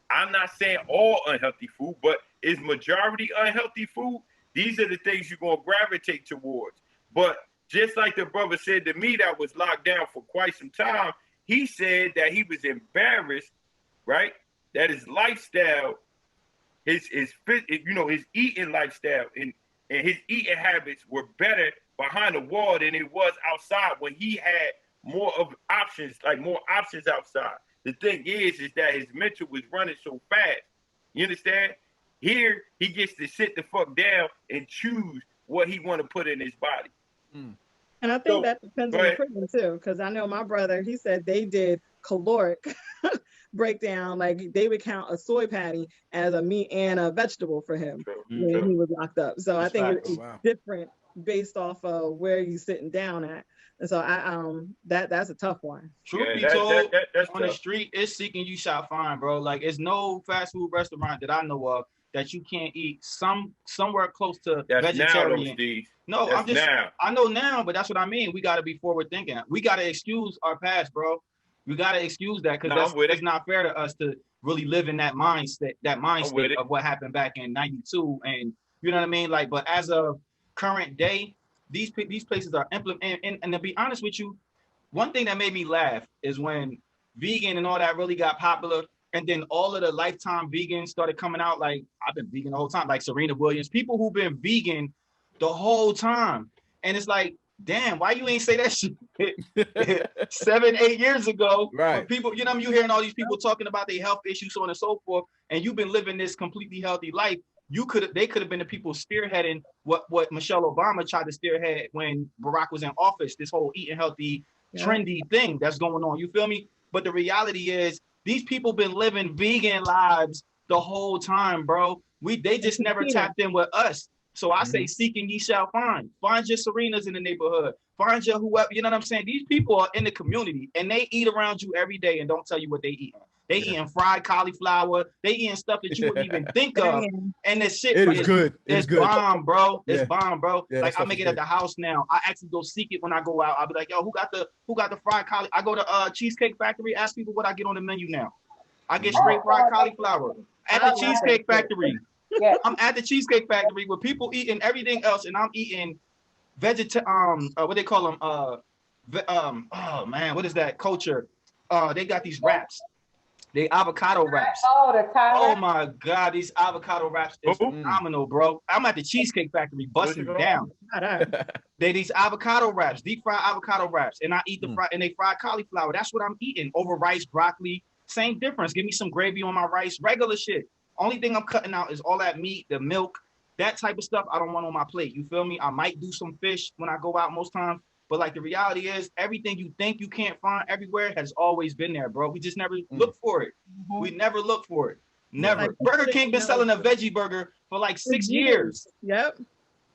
I'm not saying all unhealthy food, but is majority unhealthy food. These are the things you're gonna gravitate towards. But just like the brother said to me that was locked down for quite some time, he said that he was embarrassed, right? That his lifestyle, his eating lifestyle and his eating habits were better behind the wall than it was outside when he had more options outside. The thing is that his mental was running so fast. You understand? Here, he gets to sit the fuck down and choose what he want to put in his body. And I think that depends on the prison too, because I know my brother, he said they did caloric breakdown, like they would count a soy patty as a meat and a vegetable for him when he was locked up. So I think it's different based off of where you sitting down at. And so that's a tough one. Truth be told, that's on the street, it's seeking you shall find, bro. Like it's no fast food restaurant that I know of that you can't eat somewhere close to vegetarian. No, I know now, but that's what I mean. We got to be forward thinking. We got to excuse our past, bro. We got to excuse that because it's not fair to us to really live in that mindset of what happened back in '92. And you know what I mean? Like, but as of current day, these places are implementing. And to be honest with you, one thing that made me laugh is when vegan and all that really got popular. And then all of the Lifetime vegans started coming out. Like, I've been vegan the whole time, like Serena Williams, people who've been vegan the whole time. And it's like, damn, why you ain't say that shit 7, 8 years ago? Right. When people, you know, you hearing all these people talking about their health issues, so on and so forth, and you've been living this completely healthy life. They could have been the people spearheading what Michelle Obama tried to spearhead when Barack was in office, this whole eating healthy, trendy thing that's going on. You feel me? But the reality is these people been living vegan lives the whole time, bro. They just never tapped in with us. So I say, seek and ye shall find. Find your Serenas in the neighborhood. Find your whoever, you know what I'm saying? These people are in the community and they eat around you every day and don't tell you what they eat. They eating fried cauliflower. They eating stuff that you wouldn't even think of. And this shit is good. It's bomb, bro. It's bomb, bro. Yeah, like I make it at the house now. I actually go seek it when I go out. I'll be like, yo, who got the fried cauliflower? I go to Cheesecake Factory, ask people what I get on the menu now. I get straight fried cauliflower at the Cheesecake Factory. Yeah. I'm at the Cheesecake Factory with people eating everything else, and I'm eating what they call them? Oh man, what is that culture? They got these wraps. They avocado wraps. Oh, the Thai Oh wrap. my God, these avocado wraps is phenomenal, bro. I'm at the Cheesecake Factory busting it down. These avocado wraps, deep fried avocado wraps, and I eat the fried and they fried cauliflower. That's what I'm eating over rice, broccoli. Same difference. Give me some gravy on my rice, regular shit. Only thing I'm cutting out is all that meat, the milk, that type of stuff I don't want on my plate. You feel me? I might do some fish when I go out most times. But like the reality is everything you think you can't find everywhere has always been there, bro. We just never look for it. We never look for it. Never. Like, Burger King been selling a veggie burger for like 6 years. Yep.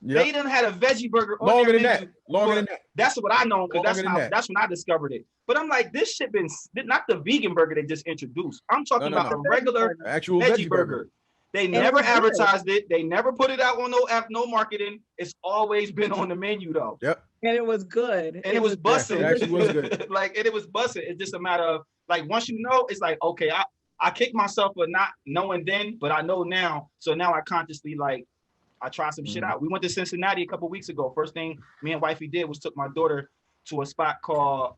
They done had a veggie burger on Longer their than menu. that. Longer than that. That's what I know because Longer than that's when I discovered it. But I'm like, this shit been not the vegan burger they just introduced. I'm talking about the regular actual veggie burger. They never advertised it. They never put it out on no marketing. It's always been on the menu though. Yep. And it was good. And it was busting. It actually was good. It was busting. It's just a matter of like once you know, it's like okay, I kicked myself for not knowing then, but I know now. So now I consciously I try some shit out. We went to Cincinnati a couple weeks ago. First thing me and wifey did was took my daughter to a spot called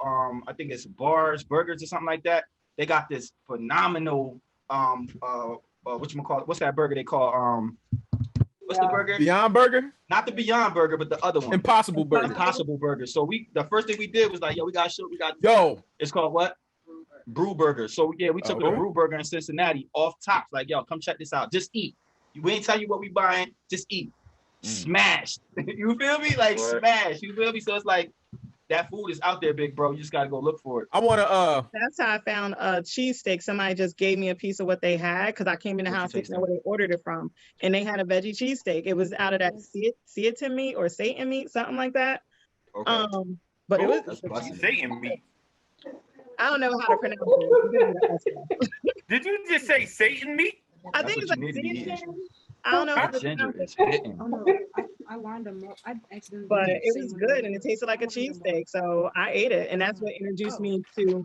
I think it's Bars Burgers or something like that. They got this phenomenal what's that burger they call what's the burger? Beyond Burger? Not the Beyond Burger, but the other one. Impossible Burger. Impossible Burger. So the first thing we did was like, yo, we got it's called what? Brew Burger. So yeah, we took the Brew Burger in Cincinnati off top. Like, yo, come check this out. Just eat. We ain't tell you what we buying, just eat. Smashed. You feel me? Like smashed. You feel me? So it's like that food is out there, big bro. You just gotta go look for it. I wanna That's how I found a cheesesteak. Somebody just gave me a piece of what they had because I came in the house to know where they ordered it from. And they had a veggie cheesesteak. It was out of that Satan meat or Satan meat, something like that. Okay. But it was Satan meat. I don't know how to pronounce it. Did you just say Satan meat? I think it's like Satan. I don't know how to pronounce it. Oh no, I lined them up. I accidentally. But it was good and it tasted like a cheesesteak. So I ate it. And that's what introduced me to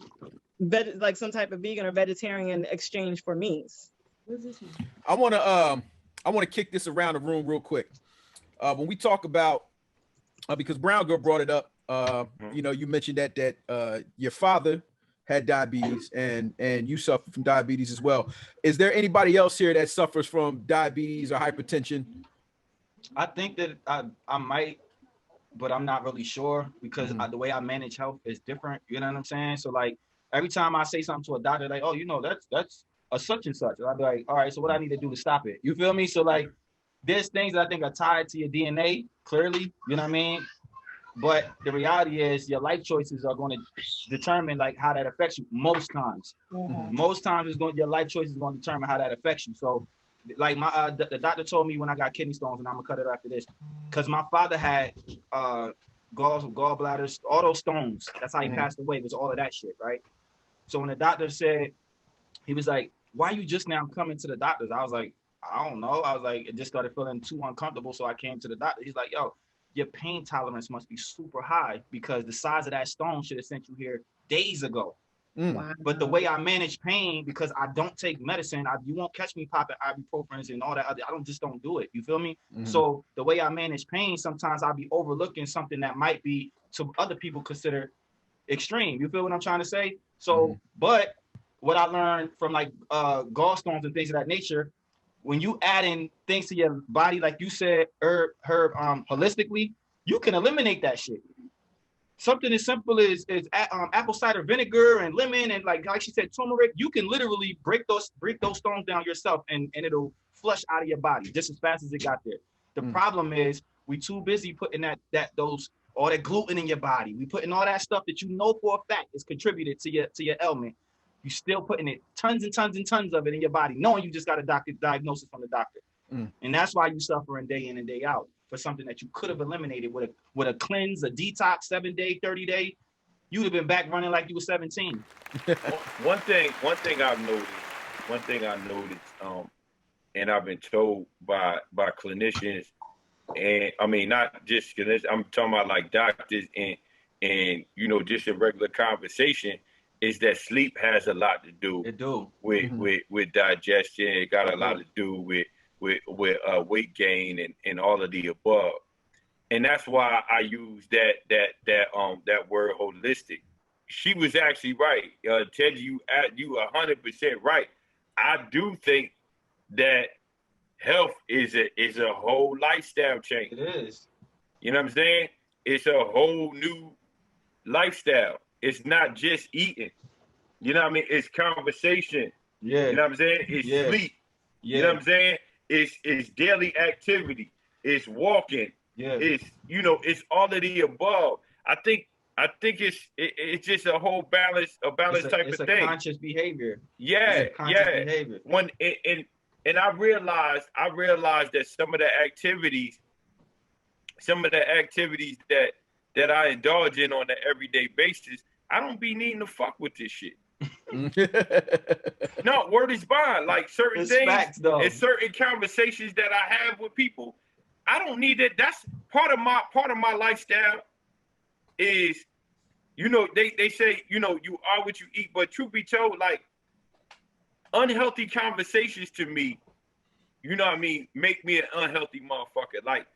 like some type of vegan or vegetarian exchange for meats. What's this one? I wanna kick this around the room real quick. When we talk about because Brown Girl brought it up, you know, you mentioned that your father had diabetes and you suffer from diabetes as well. Is there anybody else here that suffers from diabetes or hypertension? I think that I might, but I'm not really sure because the way I manage health is different. You know what I'm saying? So like every time I say something to a doctor, like, oh, you know, that's a such and such. And I'll be like, all right, so what I need to do to stop it? You feel me? So like there's things that I think are tied to your DNA, clearly, you know what I mean? But the reality is your life choices are going to determine like how that affects you most times. Most times your life choices is going to determine how that affects you. So like my the doctor told me when I got kidney stones, and I'm gonna cut it after this, because my father had gallbladders, all those stones. That's how he passed away, was all of that shit, right? So when the doctor said, he was like, why you just now coming to the doctors? I was like, I don't know. I was like, it just started feeling too uncomfortable. So I came to the doctor. He's like, yo, your pain tolerance must be super high because the size of that stone should have sent you here days ago. Wow. But the way I manage pain, because I don't take medicine, you won't catch me popping ibuprofen and all that other, just don't do it. You feel me? So the way I manage pain, sometimes I'll be overlooking something that might be to other people consider extreme. You feel what I'm trying to say? So, but what I learned from like gallstones and things of that nature, when you add in things to your body, like you said, herb, holistically, you can eliminate that shit. Something as simple as apple cider vinegar and lemon and like she said, turmeric. You can literally break those stones down yourself, and it'll flush out of your body just as fast as it got there. The problem is we too busy putting all that gluten in your body. We putting all that stuff that you know for a fact is contributed to your ailment. You still putting it tons and tons and tons of it in your body, knowing you just got a diagnosis from the doctor, and that's why you suffering day in and day out for something that you could have eliminated with a cleanse, a detox, 7-day, 30-day. You'd have been back running like you were 17. One thing I've noticed, and I've been told by clinicians, and I mean not just clinicians, I'm talking about like doctors and just a regular conversation, is that sleep has a lot to do with digestion. It got a lot to do with weight gain and all of the above, and that's why I use that word holistic. She was actually right. Ted, you 100% right. I do think that health is a whole lifestyle change. It is. You know what I'm saying? It's a whole new lifestyle. It's not just eating. You know what I mean? It's conversation. Yeah. You know what I'm saying? It's sleep. Yeah. You know what I'm saying? It's daily activity. It's walking. Yeah. It's all of the above. I think it's just a whole balance type of thing. It's a conscious behavior. Yeah. Behavior. And I realized that some of the activities that I indulge in on an everyday basis, I don't be needing to fuck with this shit. No, word is bond. Like certain It's things facts, though. and certain conversations that I have with people, I don't need that. That's part of my lifestyle. Is they say you are what you eat, but truth be told, like unhealthy conversations to me, make me an unhealthy motherfucker. Like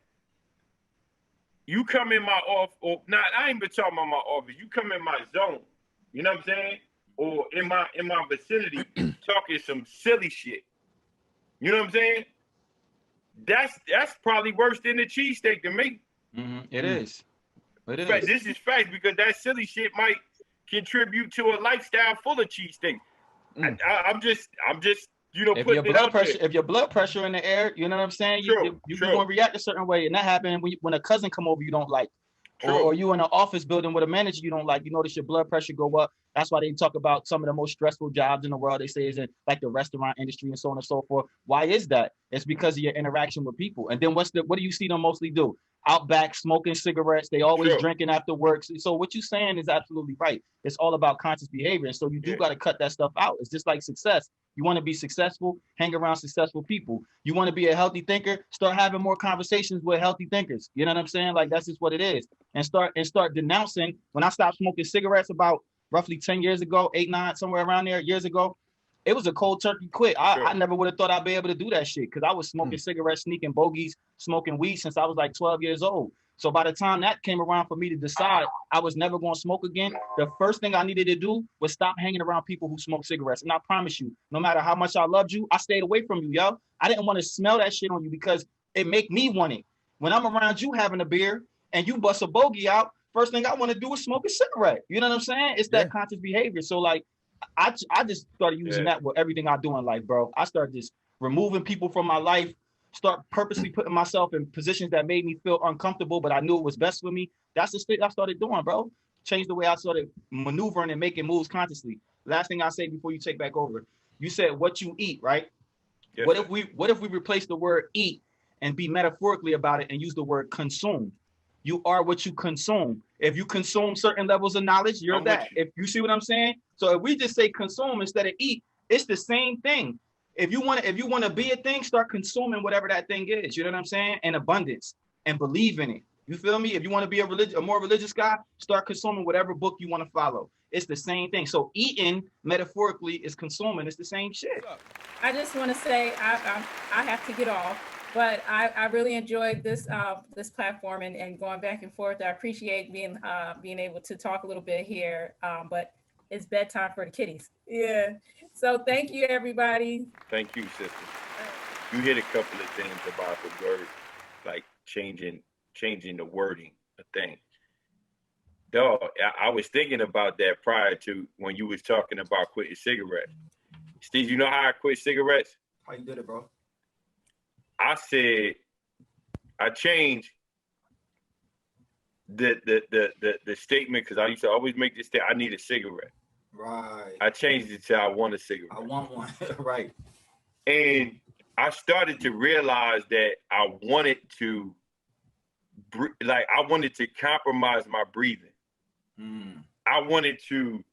you come in my office, or not, I ain't been talking about my office. You come in my zone, you know what I'm saying? Or in my vicinity, talking some silly shit. You know what I'm saying? That's probably worse than the cheesesteak to me. It is. It is. But this is facts, because that silly shit might contribute to a lifestyle full of cheesesteak. I'm just if your blood pressure in the air, you know what I'm saying? You're going to react a certain way. And that happened when a cousin come over you don't like. Or you in an office building with a manager you don't like. You notice your blood pressure go up. That's why they talk about some of the most stressful jobs in the world. They say is in like the restaurant industry and so on and so forth. Why is that? It's because of your interaction with people. And then what do you see them mostly do? Out back smoking cigarettes. They always drinking after work. So what you're saying is absolutely right. It's all about conscious behavior. And so you do got to cut that stuff out. It's just like success. You want to be successful, hang around successful people. You want to be a healthy thinker, start having more conversations with healthy thinkers. You know what I'm saying? Like that's just what it is. And start denouncing. When I stopped smoking cigarettes about roughly 10 years ago, 8, 9, somewhere around there, years ago, it was a cold turkey quit. I never would have thought I'd be able to do that shit because I was smoking cigarettes, sneaking bogeys, smoking weed since I was like 12 years old. So by the time that came around for me to decide I was never going to smoke again, the first thing I needed to do was stop hanging around people who smoke cigarettes. And I promise you, no matter how much I loved you, I stayed away from you, yo. I didn't want to smell that shit on you because it make me want it. When I'm around you having a beer and you bust a bogey out, first thing I want to do is smoke a cigarette. You know what I'm saying? It's that conscious behavior. So like, I just started using that with everything I do in life, bro. I started just removing people from my life, start purposely putting myself in positions that made me feel uncomfortable, but I knew it was best for me. That's the shit I started doing, bro. Changed the way I started maneuvering and making moves consciously. Last thing I say before you take back over. You said what you eat, right? Yes, what if we replace the word eat and be metaphorically about it and use the word consume? You are what you consume. If you consume certain levels of knowledge, you're that. If you see what I'm saying? So if we just say consume instead of eat, it's the same thing. If you want to be a thing, start consuming whatever that thing is. You know what I'm saying? In abundance and believe in it. You feel me? If you want to be a more religious guy, start consuming whatever book you want to follow. It's the same thing. So eating metaphorically is consuming. It's the same shit. I just want to say I have to get off, but I really enjoyed this this platform and going back and forth. I appreciate being able to talk a little bit here, but it's bedtime for the kiddies. Yeah. So thank you, everybody. Thank you, sister. you hit a couple of things about the word, like changing the wording of things. Dog, I was thinking about that prior to when you was talking about quitting cigarettes. Steve, you know how I quit cigarettes? How you did it, bro? I said I changed the statement because I used to always make this statement, I need a cigarette. Right. I changed it to I want a cigarette. I want one. Right. And I started to realize that I wanted to compromise my breathing. I wanted to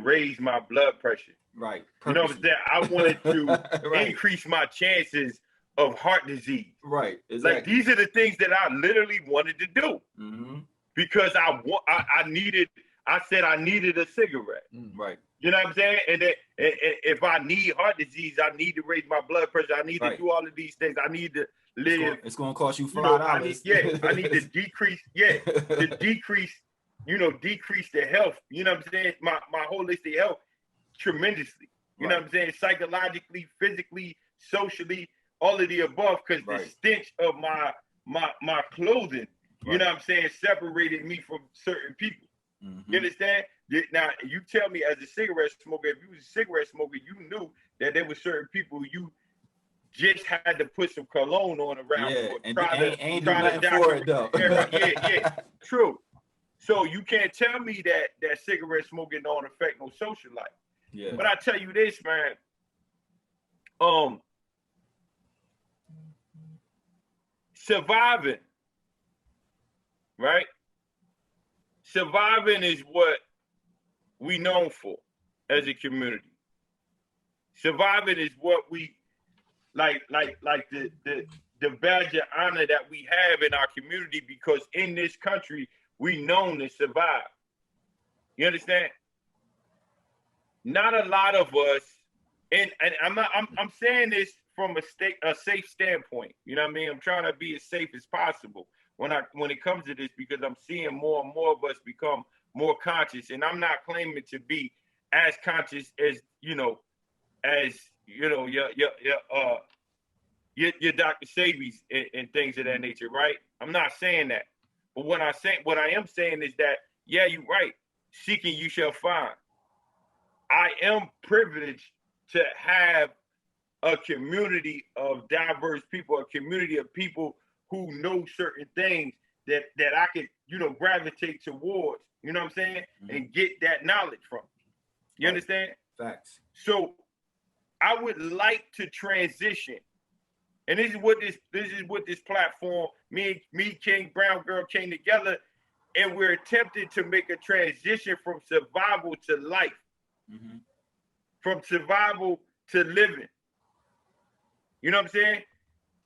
raise my blood pressure. Right. You know what I'm saying? I wanted to right. increase my chances of heart disease. Right. Exactly. Like these are the things that I literally wanted to do because I needed a cigarette. Right. You know what I'm saying? And if I need heart disease, I need to raise my blood pressure. I need to do all of these things. I need to live. It's going to cost you $5. I need to decrease. Decrease the health. You know what I'm saying? My holistic health tremendously. You know what I'm saying? Psychologically, physically, socially, all of the above. Because the stench of my clothing, you know what I'm saying, separated me from certain people. You understand? Now, you tell me as a cigarette smoker, if you was a cigarette smoker, you knew that there were certain people you just had to put some cologne on around. Yeah, and ain't do nothing for it, though. True. So you can't tell me that cigarette smoking don't affect no social life. Yeah. But I tell you this, man. Surviving, right? Surviving is what we known for as a community. Surviving is what we like the badge of honor that we have in our community, because in this country we known to survive. You understand? Not a lot of us, and I'm saying this from a safe standpoint. You know what I mean? I'm trying to be as safe as possible when it comes to this, because I'm seeing more and more of us become more conscious, and I'm not claiming to be as conscious as your Dr. Sabies and things of that nature, right? I'm not saying that, but what I am saying is that, yeah, you're right. Seeking you shall find. I am privileged to have a community of diverse people, a community of people who know certain things that I could, gravitate towards, you know what I'm saying? And get that knowledge from. You understand? Facts. So I would like to transition. And this is what this platform, me, King, Brown Girl came together, and we're attempting to make a transition from survival to life. From survival to living. You know what I'm saying?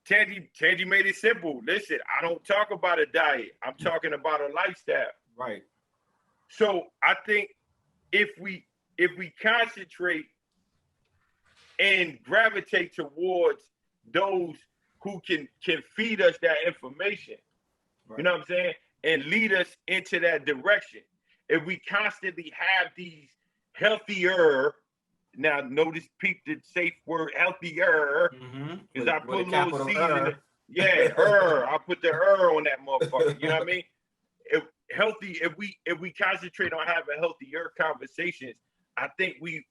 Tangy made it simple. Listen, I don't talk about a diet. I'm talking about a lifestyle. Right. So I think if we concentrate and gravitate towards those who can feed us that information, you know what I'm saying, and lead us into that direction. If we constantly have these healthier, now notice, peep the safe word, healthier, because I put a little season. I put the on that motherfucker. You know what I mean? If we concentrate on having healthier conversations, I think we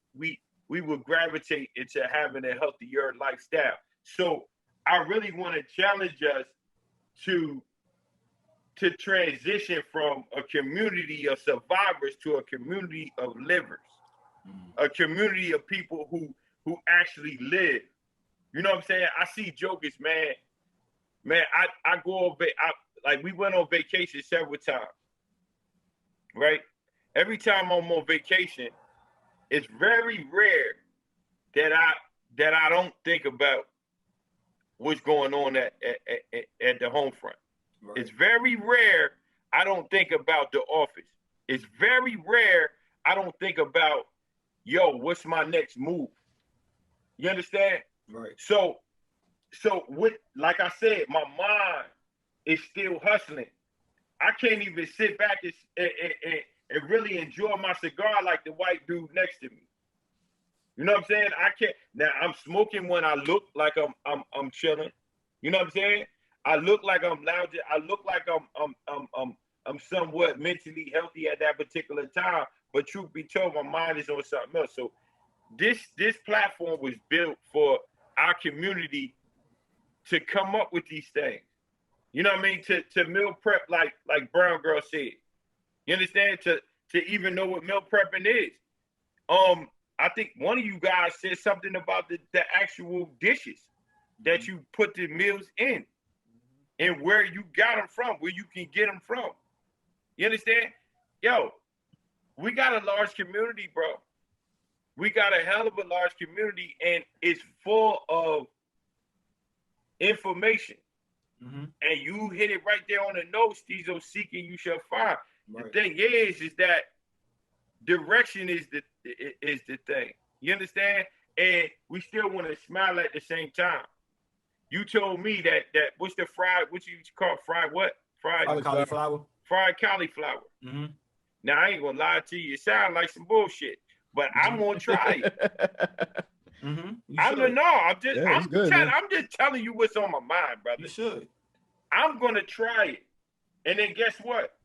will gravitate into having a healthier lifestyle. So I really want to challenge us to transition from a community of survivors to a community of livers, a community of people who actually live. You know what I'm saying? I see jokers, man. I go on we went on vacation several times, right? Every time I'm on vacation, it's very rare that I don't think about what's going on at the home front. Right. It's very rare I don't think about the office. It's very rare I don't think about, what's my next move? You understand? Right. So what, like I said, my mind is still hustling. I can't even sit back and really enjoy my cigar like the white dude next to me. You know what I'm saying? I can't. Now I'm smoking when I look like I'm chilling. You know what I'm saying? I look like I'm lounging. I look like I'm somewhat mentally healthy at that particular time. But truth be told, my mind is on something else. So this platform was built for our community to come up with these things. You know what I mean? To meal prep, like Brown Girl said. You understand? To even know what meal prepping is. I think one of you guys said something about the actual dishes that you put the meals in and where you got them from, where you can get them from. You understand? Yo, we got a large community, bro. We got a hell of a large community, and it's full of information. And you hit it right there on the nose. These are seeking, you shall find. Right. The thing is that direction is the thing. You understand? And we still want to smile at the same time. You told me that what's the fried? What you call fried? What fried cauliflower? Fried cauliflower. Now I ain't gonna lie to you. It sounds like some bullshit, but I'm gonna try it. I'm just telling you what's on my mind, brother. You should. I'm gonna try it, and then guess what?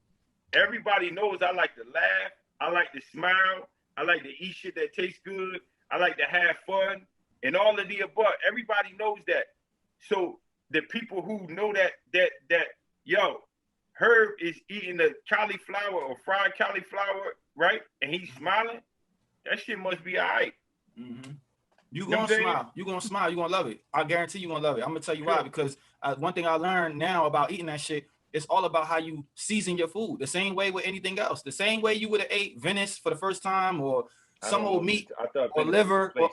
Everybody knows I like to laugh. I like to smile. I like to eat shit that tastes good. I like to have fun, and all of the above. Everybody knows that. So the people who know that yo, Herb is eating the cauliflower or fried cauliflower, right? And he's smiling. That shit must be all right. You gonna smile. You gonna smile. You gonna love it. I guarantee you gonna love it. I'm gonna tell you why. Because one thing I learned now about eating that shit, it's all about how you season your food. The same way with anything else. The same way you would have ate Venice for the first time, or some old meat, or liver, or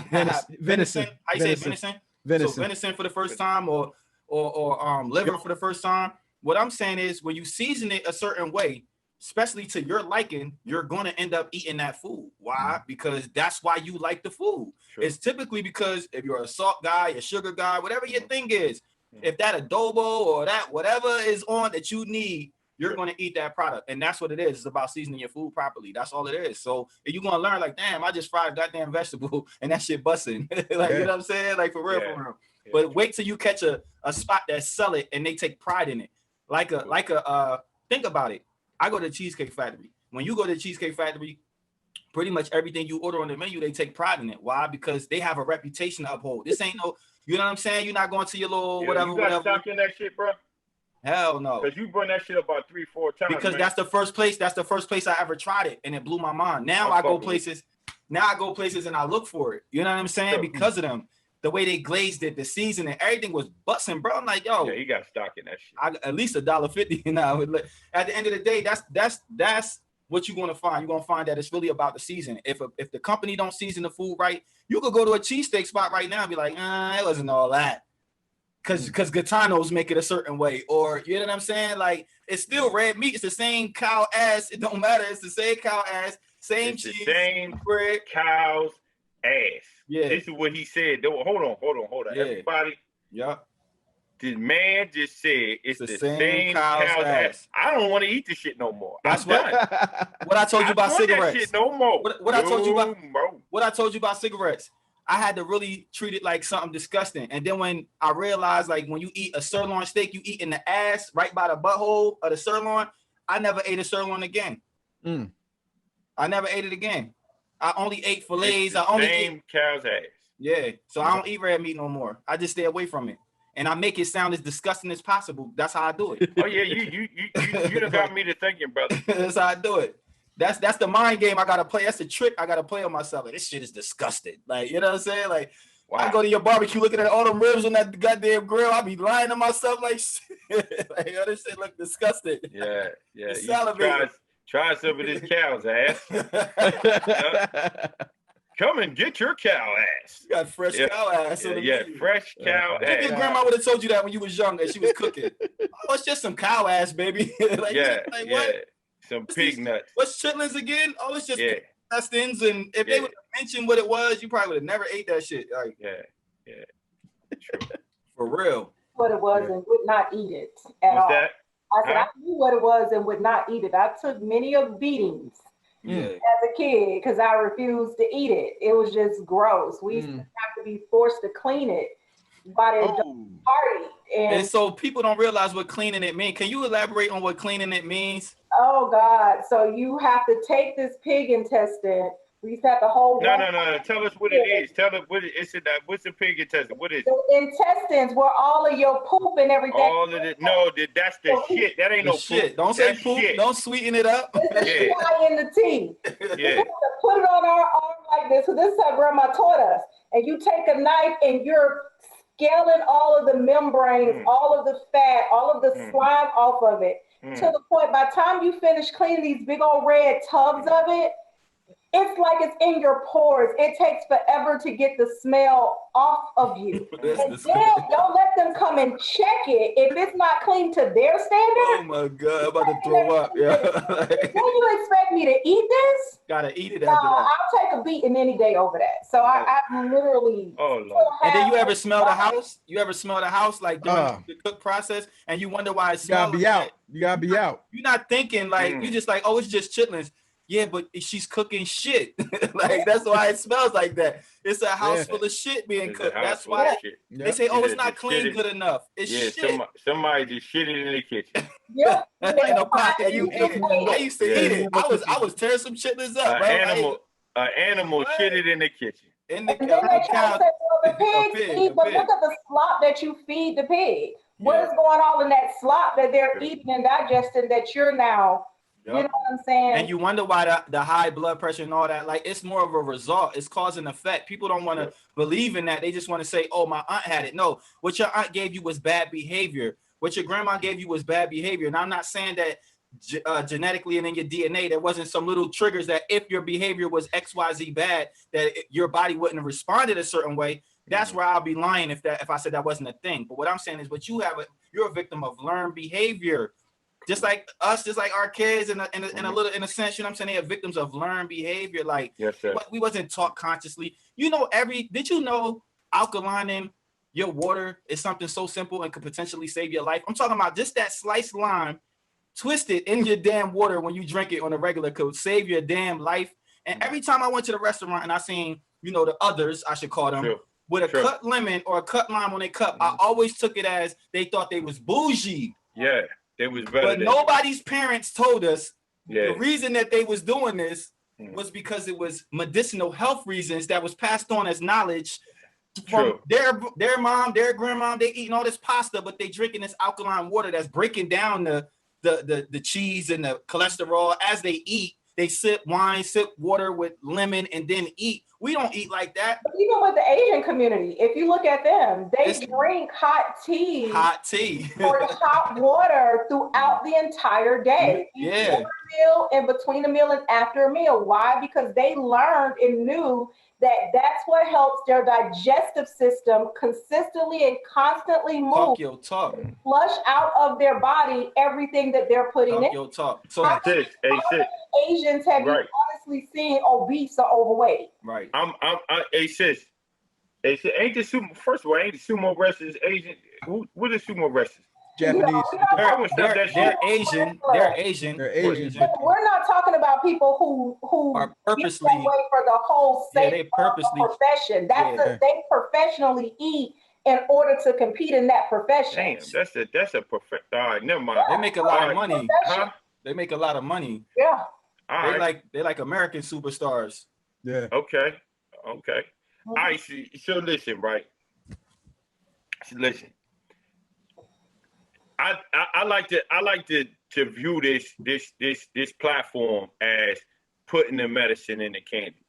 venison. How you say venison? Venison. So venison for the first time, or liver for the first time. What I'm saying is, when you season it a certain way, especially to your liking, you're going to end up eating that food. Why? Because that's why you like the food. It's typically because if you're a salt guy, a sugar guy, whatever your thing is, if that adobo or that whatever is on that you need, you're going to eat that product. And that's what it is. It's about seasoning your food properly. That's all it is. So if you're going to learn, like, damn, I just fried a goddamn vegetable and that shit busting. You know what I'm saying? Like, for real, for real. But wait till you catch a spot that sell it and they take pride in it. Think about it. I go to the Cheesecake Factory. When you go to the Cheesecake Factory, pretty much everything you order on the menu, they take pride in it. Why? Because they have a reputation to uphold. This ain't no, you know what I'm saying? You're not going to your little whatever. You got stock in that shit, bro? Hell no. Because you burned that shit about 3-4 times. Because that's the first place I ever tried it, and it blew my mind. Now I go places and I look for it. You know what I'm saying? Because of them. The way they glazed it, the seasoning, everything was busting, bro. I'm like, yo, you got stock in that shit. At least $1.50 now. At the end of the day, that's what you're gonna find. You're gonna find that it's really about the season. If the company don't season the food right, you could go to a cheesesteak spot right now and be like, it wasn't all that. Because Gitanos make it a certain way, or you know what I'm saying? Like, it's still red meat. It's the same cow ass. It don't matter. It's the same cow ass, same cheese, the same bread, cow's ass. Yeah, this is what he said. Hold on. Yeah. Everybody. Yeah. This man just said it's the same cow's ass. I don't want to eat this shit no more. That's what I told you about cigarettes. That shit no more. What I told you about cigarettes. I had to really treat it like something disgusting. And then when I realized, like, when you eat a sirloin steak, you eat in the ass right by the butthole of the sirloin. I never ate a sirloin again. I never ate it again. I only ate fillets. I only ate cow's ass. Yeah, so I don't eat red meat no more. I just stay away from it, and I make it sound as disgusting as possible. That's how I do it. Oh yeah, you done got me to thinking, brother. That's how I do it. That's the mind game I gotta play. That's the trick I gotta play on myself. Like, this shit is disgusting. Like, you know what I'm saying? Like, I go to your barbecue looking at all them ribs on that goddamn grill. I be lying to myself like, like, yo, this shit look disgusting. Yeah. Try some of this cow's ass. Come and get your cow ass. You got fresh cow ass. Fresh cow ass. Maybe your grandma would have told you that when you was young, that she was cooking. Oh, it's just some cow ass, baby. What? Some pig nuts. What's chitlins again? Oh, it's just intestines. And if they would have mentioned what it was, you probably would have never ate that shit. Like, True. For real. What it was and would not eat it at all. I said I knew what it was and would not eat it. I took many of beatings as a kid because I refused to eat it. It was just gross. We used to have to be forced to clean it by the party. And so people don't realize what cleaning it means. Can you elaborate on what cleaning it means? Oh God! So you have to take this pig intestine. We used to have to hold. No. Tell us what it is. Tell us what it is. What's the pig intestine? What is it? The intestines where all of your poop and everything. All of it. No, that's the shit. That ain't no shit. Poop. Don't say that's poop. Shit. Don't sweeten it up. It's a in the tea. Yeah. We have to put it on our arm like this. So this is how grandma taught us. And you take a knife and you're scaling all of the membranes, all of the fat, all of the slime off of it. To the point, by the time you finish cleaning these big old red tubs of it, it's like it's in your pores. It takes forever to get the smell off of you. And then don't let them come and check it if it's not clean to their standard. Oh my God, I'm about to throw up. Yeah. Then you expect me to eat this? Gotta eat it No, after that. I'll take a beating any day over that. So I literally. Oh Lord. And then you ever smell the house? You ever smell the house like during the cook process, and you wonder why it smells? You gotta be out. You're not thinking like you just like, oh, it's just chitlins. Yeah, but she's cooking shit. Like that's why it smells like that. It's a house full of shit being cooked. That's why they say, oh, it's not clean good enough. It's shit. Somebody just shitted in the kitchen. Yeah. Ain't no pot that you eat it. I used to eat it. I was tearing some chitlins up. An animal shitted in the kitchen. In the couch. The pigs eat, but look at the slop that you feed the pig. What is going on in that slop that they're eating and digesting that you're now? You know what I'm saying? And you wonder why the high blood pressure and all that, like it's more of a result. It's cause and effect. People don't want to believe in that. They just want to say, oh, my aunt had it. No, what your aunt gave you was bad behavior. What your grandma gave you was bad behavior. And I'm not saying that genetically and in your DNA, there wasn't some little triggers that if your behavior was XYZ bad, that your body wouldn't have responded a certain way. That's where I'll be lying if I said that wasn't a thing. But what I'm saying is, you're a victim of learned behavior. Just like us, just like our kids, in a sense, you know what I'm saying? They are victims of learned behavior. Like, we wasn't taught consciously. Did you know alkalining your water is something so simple and could potentially save your life? I'm talking about just that sliced lime, twisted in your damn water when you drink it on a regular could save your damn life. And every time I went to the restaurant and I seen, the others, I should call them, with a cut lemon or a cut lime on their cup, I always took it as they thought they was bougie. Yeah. It was better. But nobody's parents told us the reason that they was doing this was because it was medicinal health reasons that was passed on as knowledge from their mom, their grandma. They eating all this pasta, but they drinking this alkaline water that's breaking down the cheese and the cholesterol as they eat. They sip wine, sip water with lemon, and then eat. We don't eat like that. But even with the Asian community, if you look at them, they drink hot tea or hot water throughout the entire day. Yeah. Before a meal, in between a meal, and after a meal. Why? Because they learned and knew that that's what helps their digestive system consistently and constantly move. Flush out of their body everything that they're putting in. So Asians have you honestly seen obese or overweight? Right. Sis, ain't the sumo? First of all, ain't the sumo wrestlers Asian? What are sumo wrestlers? Japanese. They're Asian. They're Asian. We're not talking about people who are purposely wait for the whole profession. They professionally eat in order to compete in that profession. Damn, that's a perfect. All right, never mind. They make a lot of money. They make a lot of money. Yeah. They like American superstars. Yeah. Okay. All right. So listen, right? Listen. I like to view this platform as putting the medicine in the candy.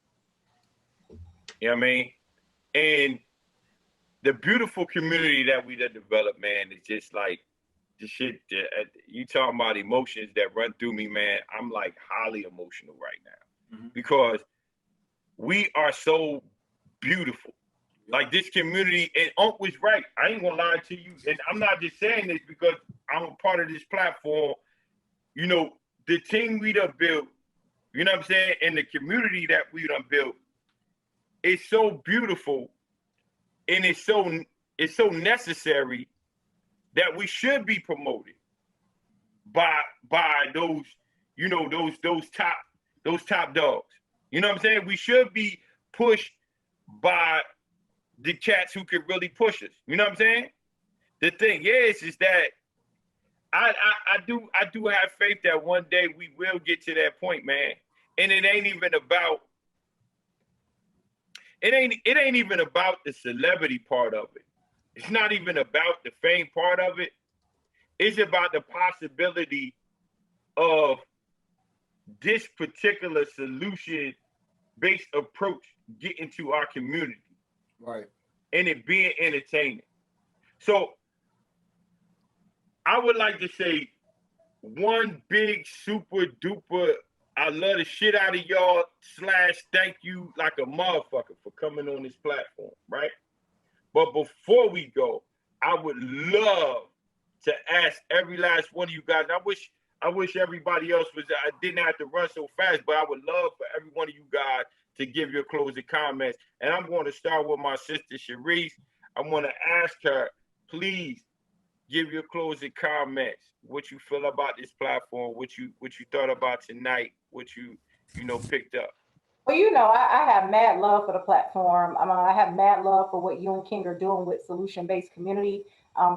You know what I mean? And the beautiful community that we developed, man, is just like the shit that you talking about emotions that run through me, man. I'm like highly emotional right now because we are so beautiful. Like this community, and Unc was right. I ain't gonna lie to you, and I'm not just saying this because I'm a part of this platform. The team we done built, you know what I'm saying, and the community that we done built, it's so beautiful, and it's so necessary that we should be promoted by those, those top those top dogs. You know what I'm saying? We should be pushed by the cats who could really push us. You know what I'm saying? The thing is that I do have faith that one day we will get to that point, man. And it ain't even about the celebrity part of it. It's not even about the fame part of it. It's about the possibility of this particular solution-based approach getting to our community. Right. And it being entertaining. So I would like to say one big super duper, I love the shit out of y'all / thank you like a motherfucker for coming on this platform, right? But before we go, I would love to ask every last one of you guys. I wish everybody else I didn't have to run so fast, but I would love for every one of you guys to give your closing comments. And I'm going to start with my sister Sharice. I want to ask her, please give your closing comments. What you feel about this platform? What you thought about tonight? What you picked up? Well, I have mad love for the platform. I have mad love for what you and King are doing with solution-based community,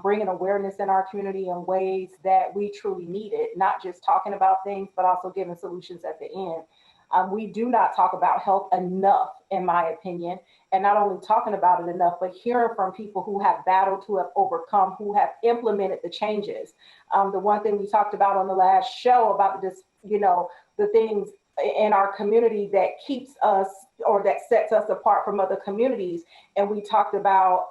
bringing awareness in our community in ways that we truly need it, not just talking about things, but also giving solutions at the end. We do not talk about health enough, in my opinion, and not only talking about it enough, but hearing from people who have battled, who have overcome, who have implemented the changes. The one thing we talked about on the last show about this, the things in our community that keeps us or that sets us apart from other communities. And we talked about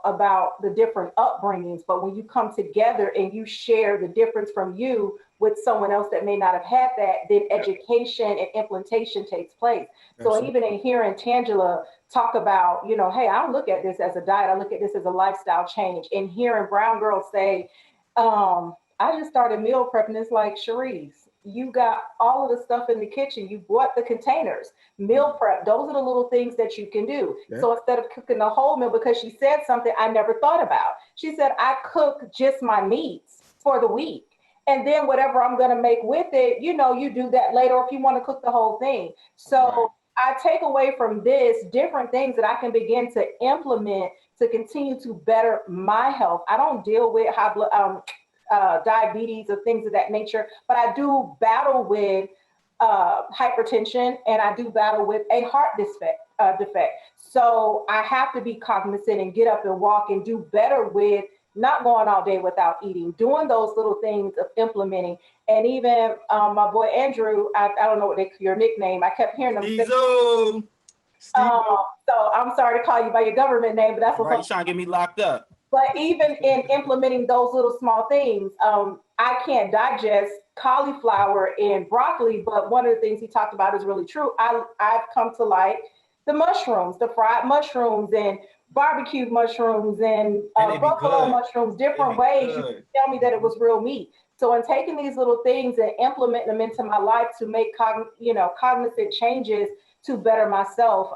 the different upbringings, but when you come together and you share the difference from you with someone else that may not have had that, then education and implementation takes place. So even in hearing Tangela talk about, hey, I don't look at this as a diet, I look at this as a lifestyle change. And hearing Brown Girl say, I just started meal prepping, it's like, Sharice, you got all of the stuff in the kitchen. You bought the containers, meal prep. Those are the little things that you can do. Yeah. So instead of cooking the whole meal, because she said something I never thought about. She said, I cook just my meats for the week. And then whatever I'm going to make with it, you do that later, or if you want to cook the whole thing. So I take away from this different things that I can begin to implement to continue to better my health. I don't deal with high blood, diabetes or things of that nature, but I do battle with hypertension, and I do battle with a heart defect. So I have to be cognizant and get up and walk and do better with not going all day without eating, doing those little things of implementing. And even my boy Andrew, I don't know what your nickname, I kept hearing them say, so I'm sorry to call you by your government name, but that's what you're trying to get me locked up. But even in implementing those little small things, I can't digest cauliflower and broccoli, but one of the things he talked about is really true. I've come to like the mushrooms, the fried mushrooms and barbecued mushrooms and buffalo mushrooms, different ways you can tell me that it was real meat. So in taking these little things and implementing them into my life to make cognizant changes to better myself,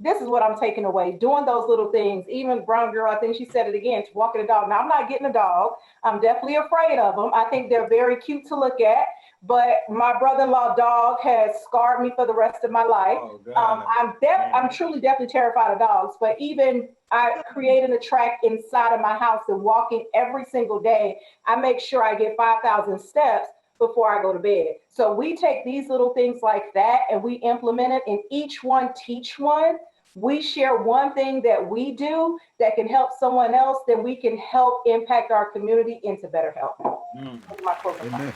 this is what I'm taking away, doing those little things. Even Brown Girl, I think she said it again, walking a dog. Now, I'm not getting a dog. I'm definitely afraid of them. I think they're very cute to look at, but my brother-in-law dog has scarred me for the rest of my life. I'm truly definitely terrified of dogs, but even I created a track inside of my house and walking every single day, I make sure I get 5,000 steps before I go to bed. So we take these little things like that and we implement it, and each one teach one. We share one thing that we do that can help someone else, then we can help impact our community into better health. Amen.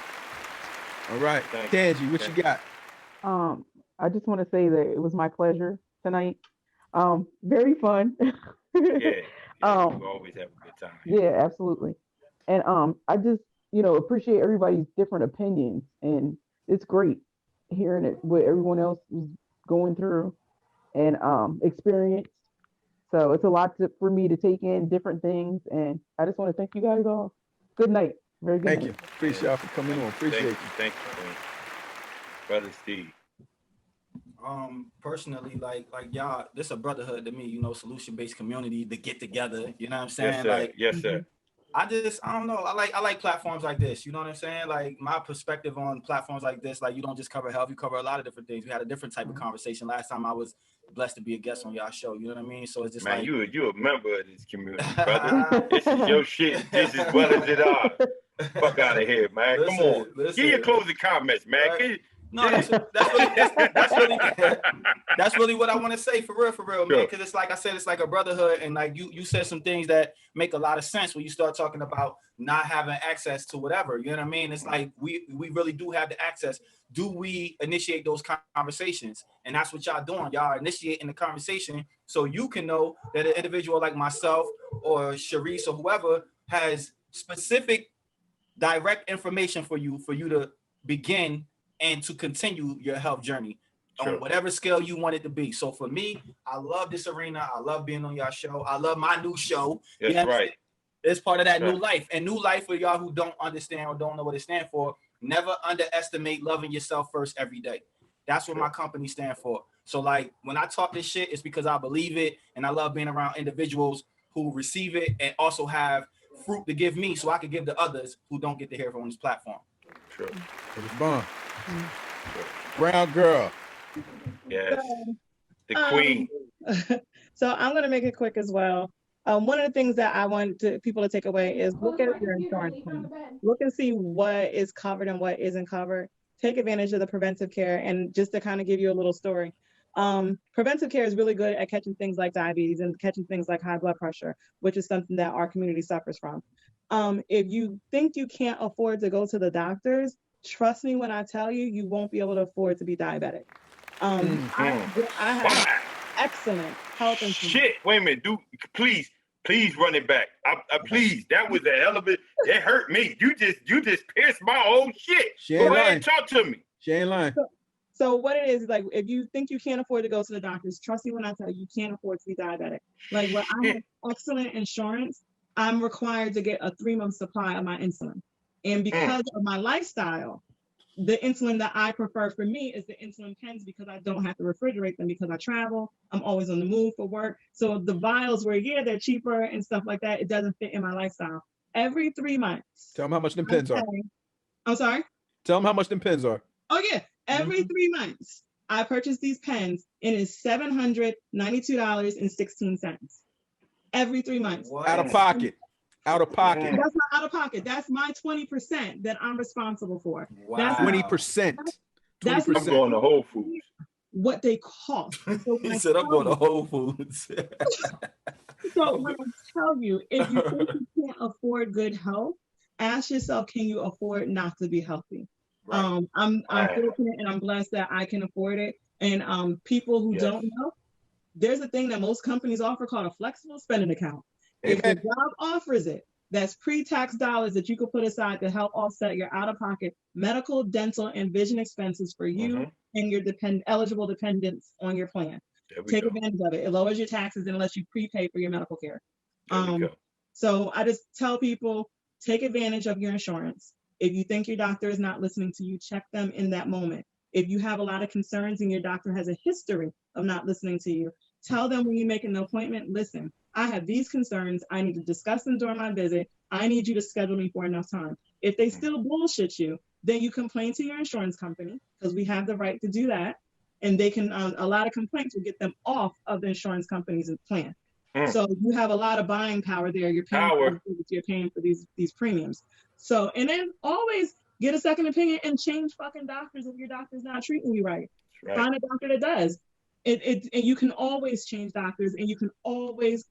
All right, Tangie, what you got? I just want to say that it was my pleasure tonight. Very fun. You always have a good time. Yeah, absolutely. And I just appreciate everybody's different opinions, and it's great hearing it what everyone else is going through and experience. So it's a lot for me to take in different things, and I just want to thank you guys all. Good night. Very good. Thank you. Appreciate y'all for coming on. Appreciate you. Thank you, brother Steve. Personally, like y'all, this is a brotherhood to me, solution-based community, to get together, you know what I'm saying? Yes, sir. Yes, sir. I don't know. I like platforms like this. You know what I'm saying? Like my perspective on platforms like this, like you don't just cover health, you cover a lot of different things. We had a different type of conversation last time I was blessed to be a guest on y'all show. You know what I mean? So it's just Man, like you a member of this community, brother. This is your shit just as well as it ours. Fuck out of here, man. Come on. Give your closing comments, man. Right. No, that's really what I want to say for real, man. Because it's like I said, it's like a brotherhood, and like you said some things that make a lot of sense when you start talking about not having access to whatever. You know what I mean? It's like we really do have the access. Do we initiate those conversations? And that's what y'all doing. Y'all are initiating the conversation so you can know that an individual like myself or Sharice or whoever has specific direct information for you to begin and to continue your health journey on whatever scale you want it to be. So for me, I love this arena. I love being on y'all show. I love my new show. That's right. It's part of that new life. And new life, for y'all who don't understand or don't know what it stands for, never underestimate loving yourself first every day. That's what my company stands for. So like when I talk this shit, it's because I believe it, and I love being around individuals who receive it and also have fruit to give me so I can give to others who don't get to hear from this platform. True. It was fun. Brown girl. Yes. The queen. So I'm going to make it quick as well. One of the things that I want people to take away is look at your insurance plan. Look and see what is covered and what isn't covered. Take advantage of the preventive care. And just to kind of give you a little story, preventive care is really good at catching things like diabetes and catching things like high blood pressure, which is something that our community suffers from. If you think you can't afford to go to the doctors, trust me when I tell you, you won't be able to afford to be diabetic. I have excellent health insurance. Shit, wait a minute, dude. Please run it back. Please, that was a hell of it. It hurt me. You just pierced my whole shit. Go ahead and talk to me. She ain't lying. So what it is, like, if you think you can't afford to go to the doctors, trust me when I tell you, you can't afford to be diabetic. Like, when I have excellent insurance, I'm required to get a 3-month supply of my insulin. And because of my lifestyle, the insulin that I prefer for me is the insulin pens because I don't have to refrigerate them because I travel. I'm always on the move for work. So the vials were, they're cheaper and stuff like that. It doesn't fit in my lifestyle. Every 3 months. Tell them how much them pens are. I'm sorry? Tell them how much them pens are. Oh, yeah. Every 3 months, I purchase these pens and it's $792.16. Every 3 months. What? Out of pocket. Out of pocket. That's not out of pocket. That's my 20% that I'm responsible for. Wow. That's 20%. That's I'm going to Whole Foods. What they cost. So he said, I'm going to Whole Foods. So when I tell you, if you think you can't afford good health, ask yourself, can you afford not to be healthy? Right. I'm fortunate and I'm blessed that I can afford it. And people who don't know, there's a thing that most companies offer called a flexible spending account. If your job offers it, that's pre-tax dollars that you could put aside to help offset your out-of-pocket medical, dental, and vision expenses for you and your eligible dependents on your plan. Take advantage of it. It lowers your taxes and lets you prepay for your medical care. So I just tell people, take advantage of your insurance. If you think your doctor is not listening to you, check them in that moment. If you have a lot of concerns and your doctor has a history of not listening to you, tell them when you make an appointment, listen, I have these concerns. I need to discuss them during my visit. I need you to schedule me for enough time. If they still bullshit you, then you complain to your insurance company because we have the right to do that. And they can, a lot of complaints will get them off of the insurance company's plan. So you have a lot of buying power there. You're paying for these premiums. So, and then always get a second opinion and change fucking doctors if your doctor's not treating you right. Find a doctor that does. And you can always change doctors and you can always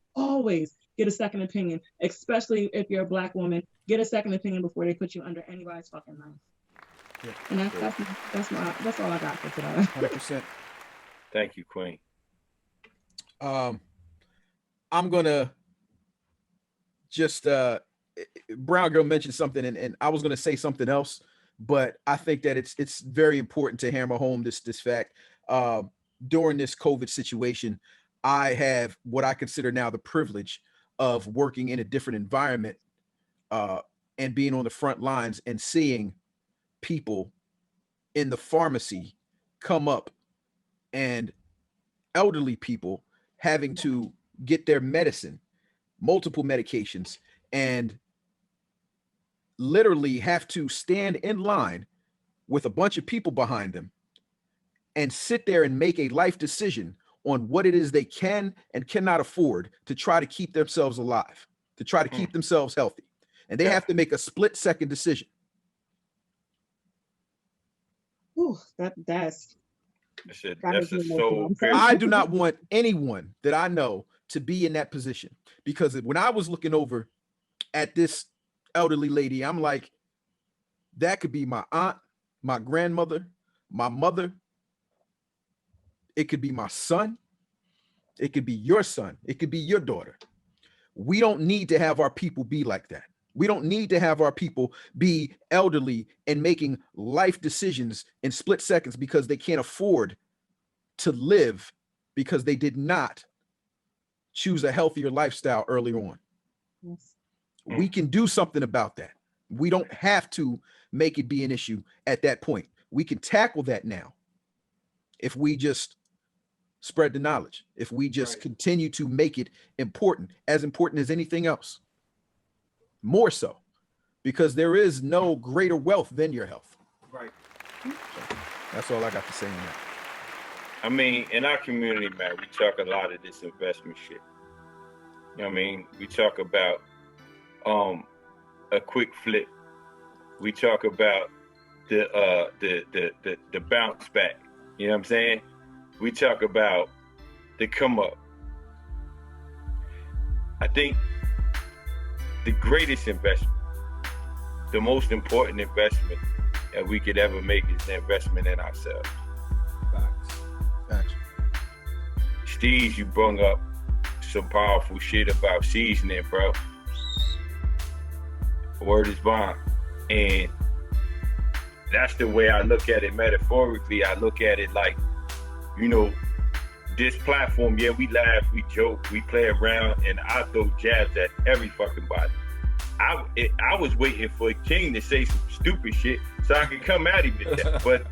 get a second opinion, especially if you're a Black woman. Get a second opinion before they put you under anybody's fucking knife. Yeah. And that's all I got for today. 100%. Thank you, Queen. I'm gonna just Brown Girl mentioned something, and I was gonna say something else, but I think that it's very important to hammer home this fact. During this COVID situation, I have what I consider now the privilege of working in a different environment and being on the front lines and seeing people in the pharmacy come up and elderly people having to get their medicine, multiple medications, and literally have to stand in line with a bunch of people behind them and sit there and make a life decision on what it is they can and cannot afford to try to keep themselves alive, to try to keep themselves healthy. And they have to make a split-second decision. Ooh, that's a soul. I do not want anyone that I know to be in that position, because when I was looking over at this elderly lady, I'm like, that could be my aunt, my grandmother, my mother. It could be my son. It could be your son. It could be your daughter. We don't need to have our people be like that. We don't need to have our people be elderly and making life decisions in split seconds because they can't afford to live, because they did not choose a healthier lifestyle earlier on. Yes. We can do something about that. We don't have to make it be an issue at that point. We can tackle that now if we just spread the knowledge, if we just continue to make it important as anything else. More so, because there is no greater wealth than your health. Right. So that's all I got to say on that. I mean, in our community, man, we talk a lot of this investment shit. You know what I mean? We talk about a quick flip. We talk about the bounce back. You know what I'm saying? We talk about the come up. I think the greatest investment, the most important investment that we could ever make is the investment in ourselves. Facts. Steve, you brung up some powerful shit about seasoning, bro. Word is bond. And that's the way I look at it metaphorically. I look at it like, you know, this platform, yeah, we laugh, we joke, we play around, and I throw jabs at every fucking body. I was waiting for King to say some stupid shit so I could come at him with that, but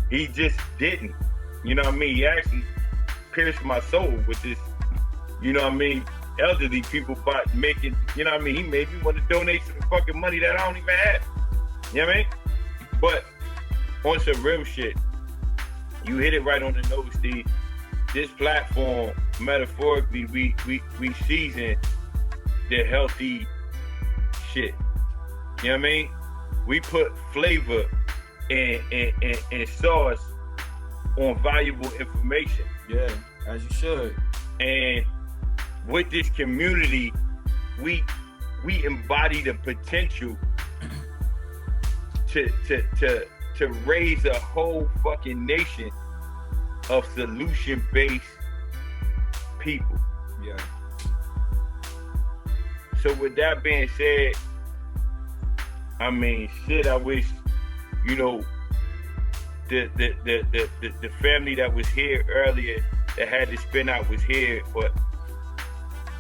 he just didn't. You know what I mean? He actually pierced my soul with this, you know what I mean, elderly people making, you know what I mean? He made me want to donate some fucking money that I don't even have. You know what I mean? But on some real shit, you hit it right on the nose, Steve. This platform, metaphorically, we season the healthy shit. You know what I mean? We put flavor and sauce on valuable information. Yeah, as you should. And with this community, we embody the potential to raise a whole fucking nation of solution-based people. Yeah. So with that being said, I mean, shit, I wish, you know, the family that was here earlier that had to spin out was here, but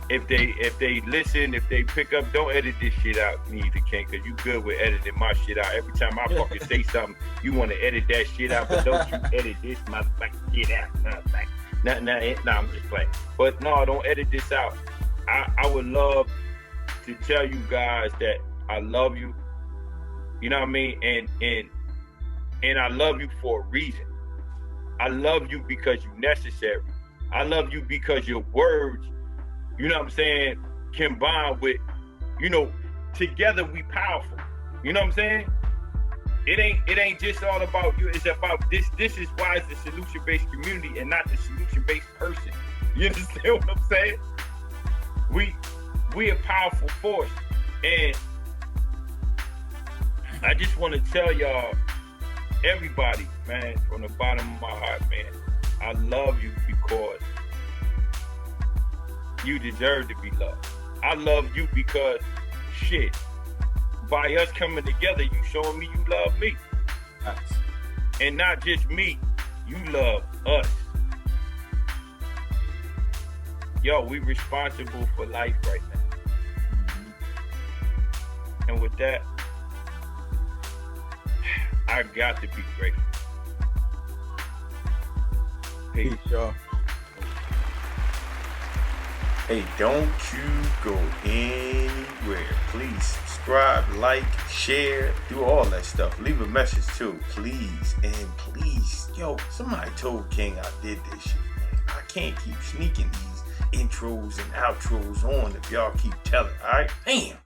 if they listen, if they pick up, don't edit this shit out, neither, King, because you good with editing my shit out. Every time I fucking say something, you want to edit that shit out, but don't you edit this motherfucking shit out. No, I'm just playing. But no, don't edit this out. I would love to tell you guys that I love you. You know what I mean? And I love you for a reason. I love you because you're necessary. I love you because your words, you know what I'm saying, combined with, you know, together we powerful. You know what I'm saying? It ain't just all about you. It's about this. This is why it's the solution-based community and not the solution-based person. You understand what I'm saying? We a powerful force. And I just want to tell y'all, everybody, man, from the bottom of my heart, man, I love you because you deserve to be loved. I love you because, shit, by us coming together, you showing me you love me. Nice. And not just me, you love us. Yo, we responsible for life right now. Mm-hmm. And with that, I got to be grateful. Peace, y'all. Hey, don't you go anywhere. Please subscribe, like, share, do all that stuff. Leave a message too, please. And please, yo, somebody told King I did this shit, man. I can't keep sneaking these intros and outros on if y'all keep telling, all right? Damn.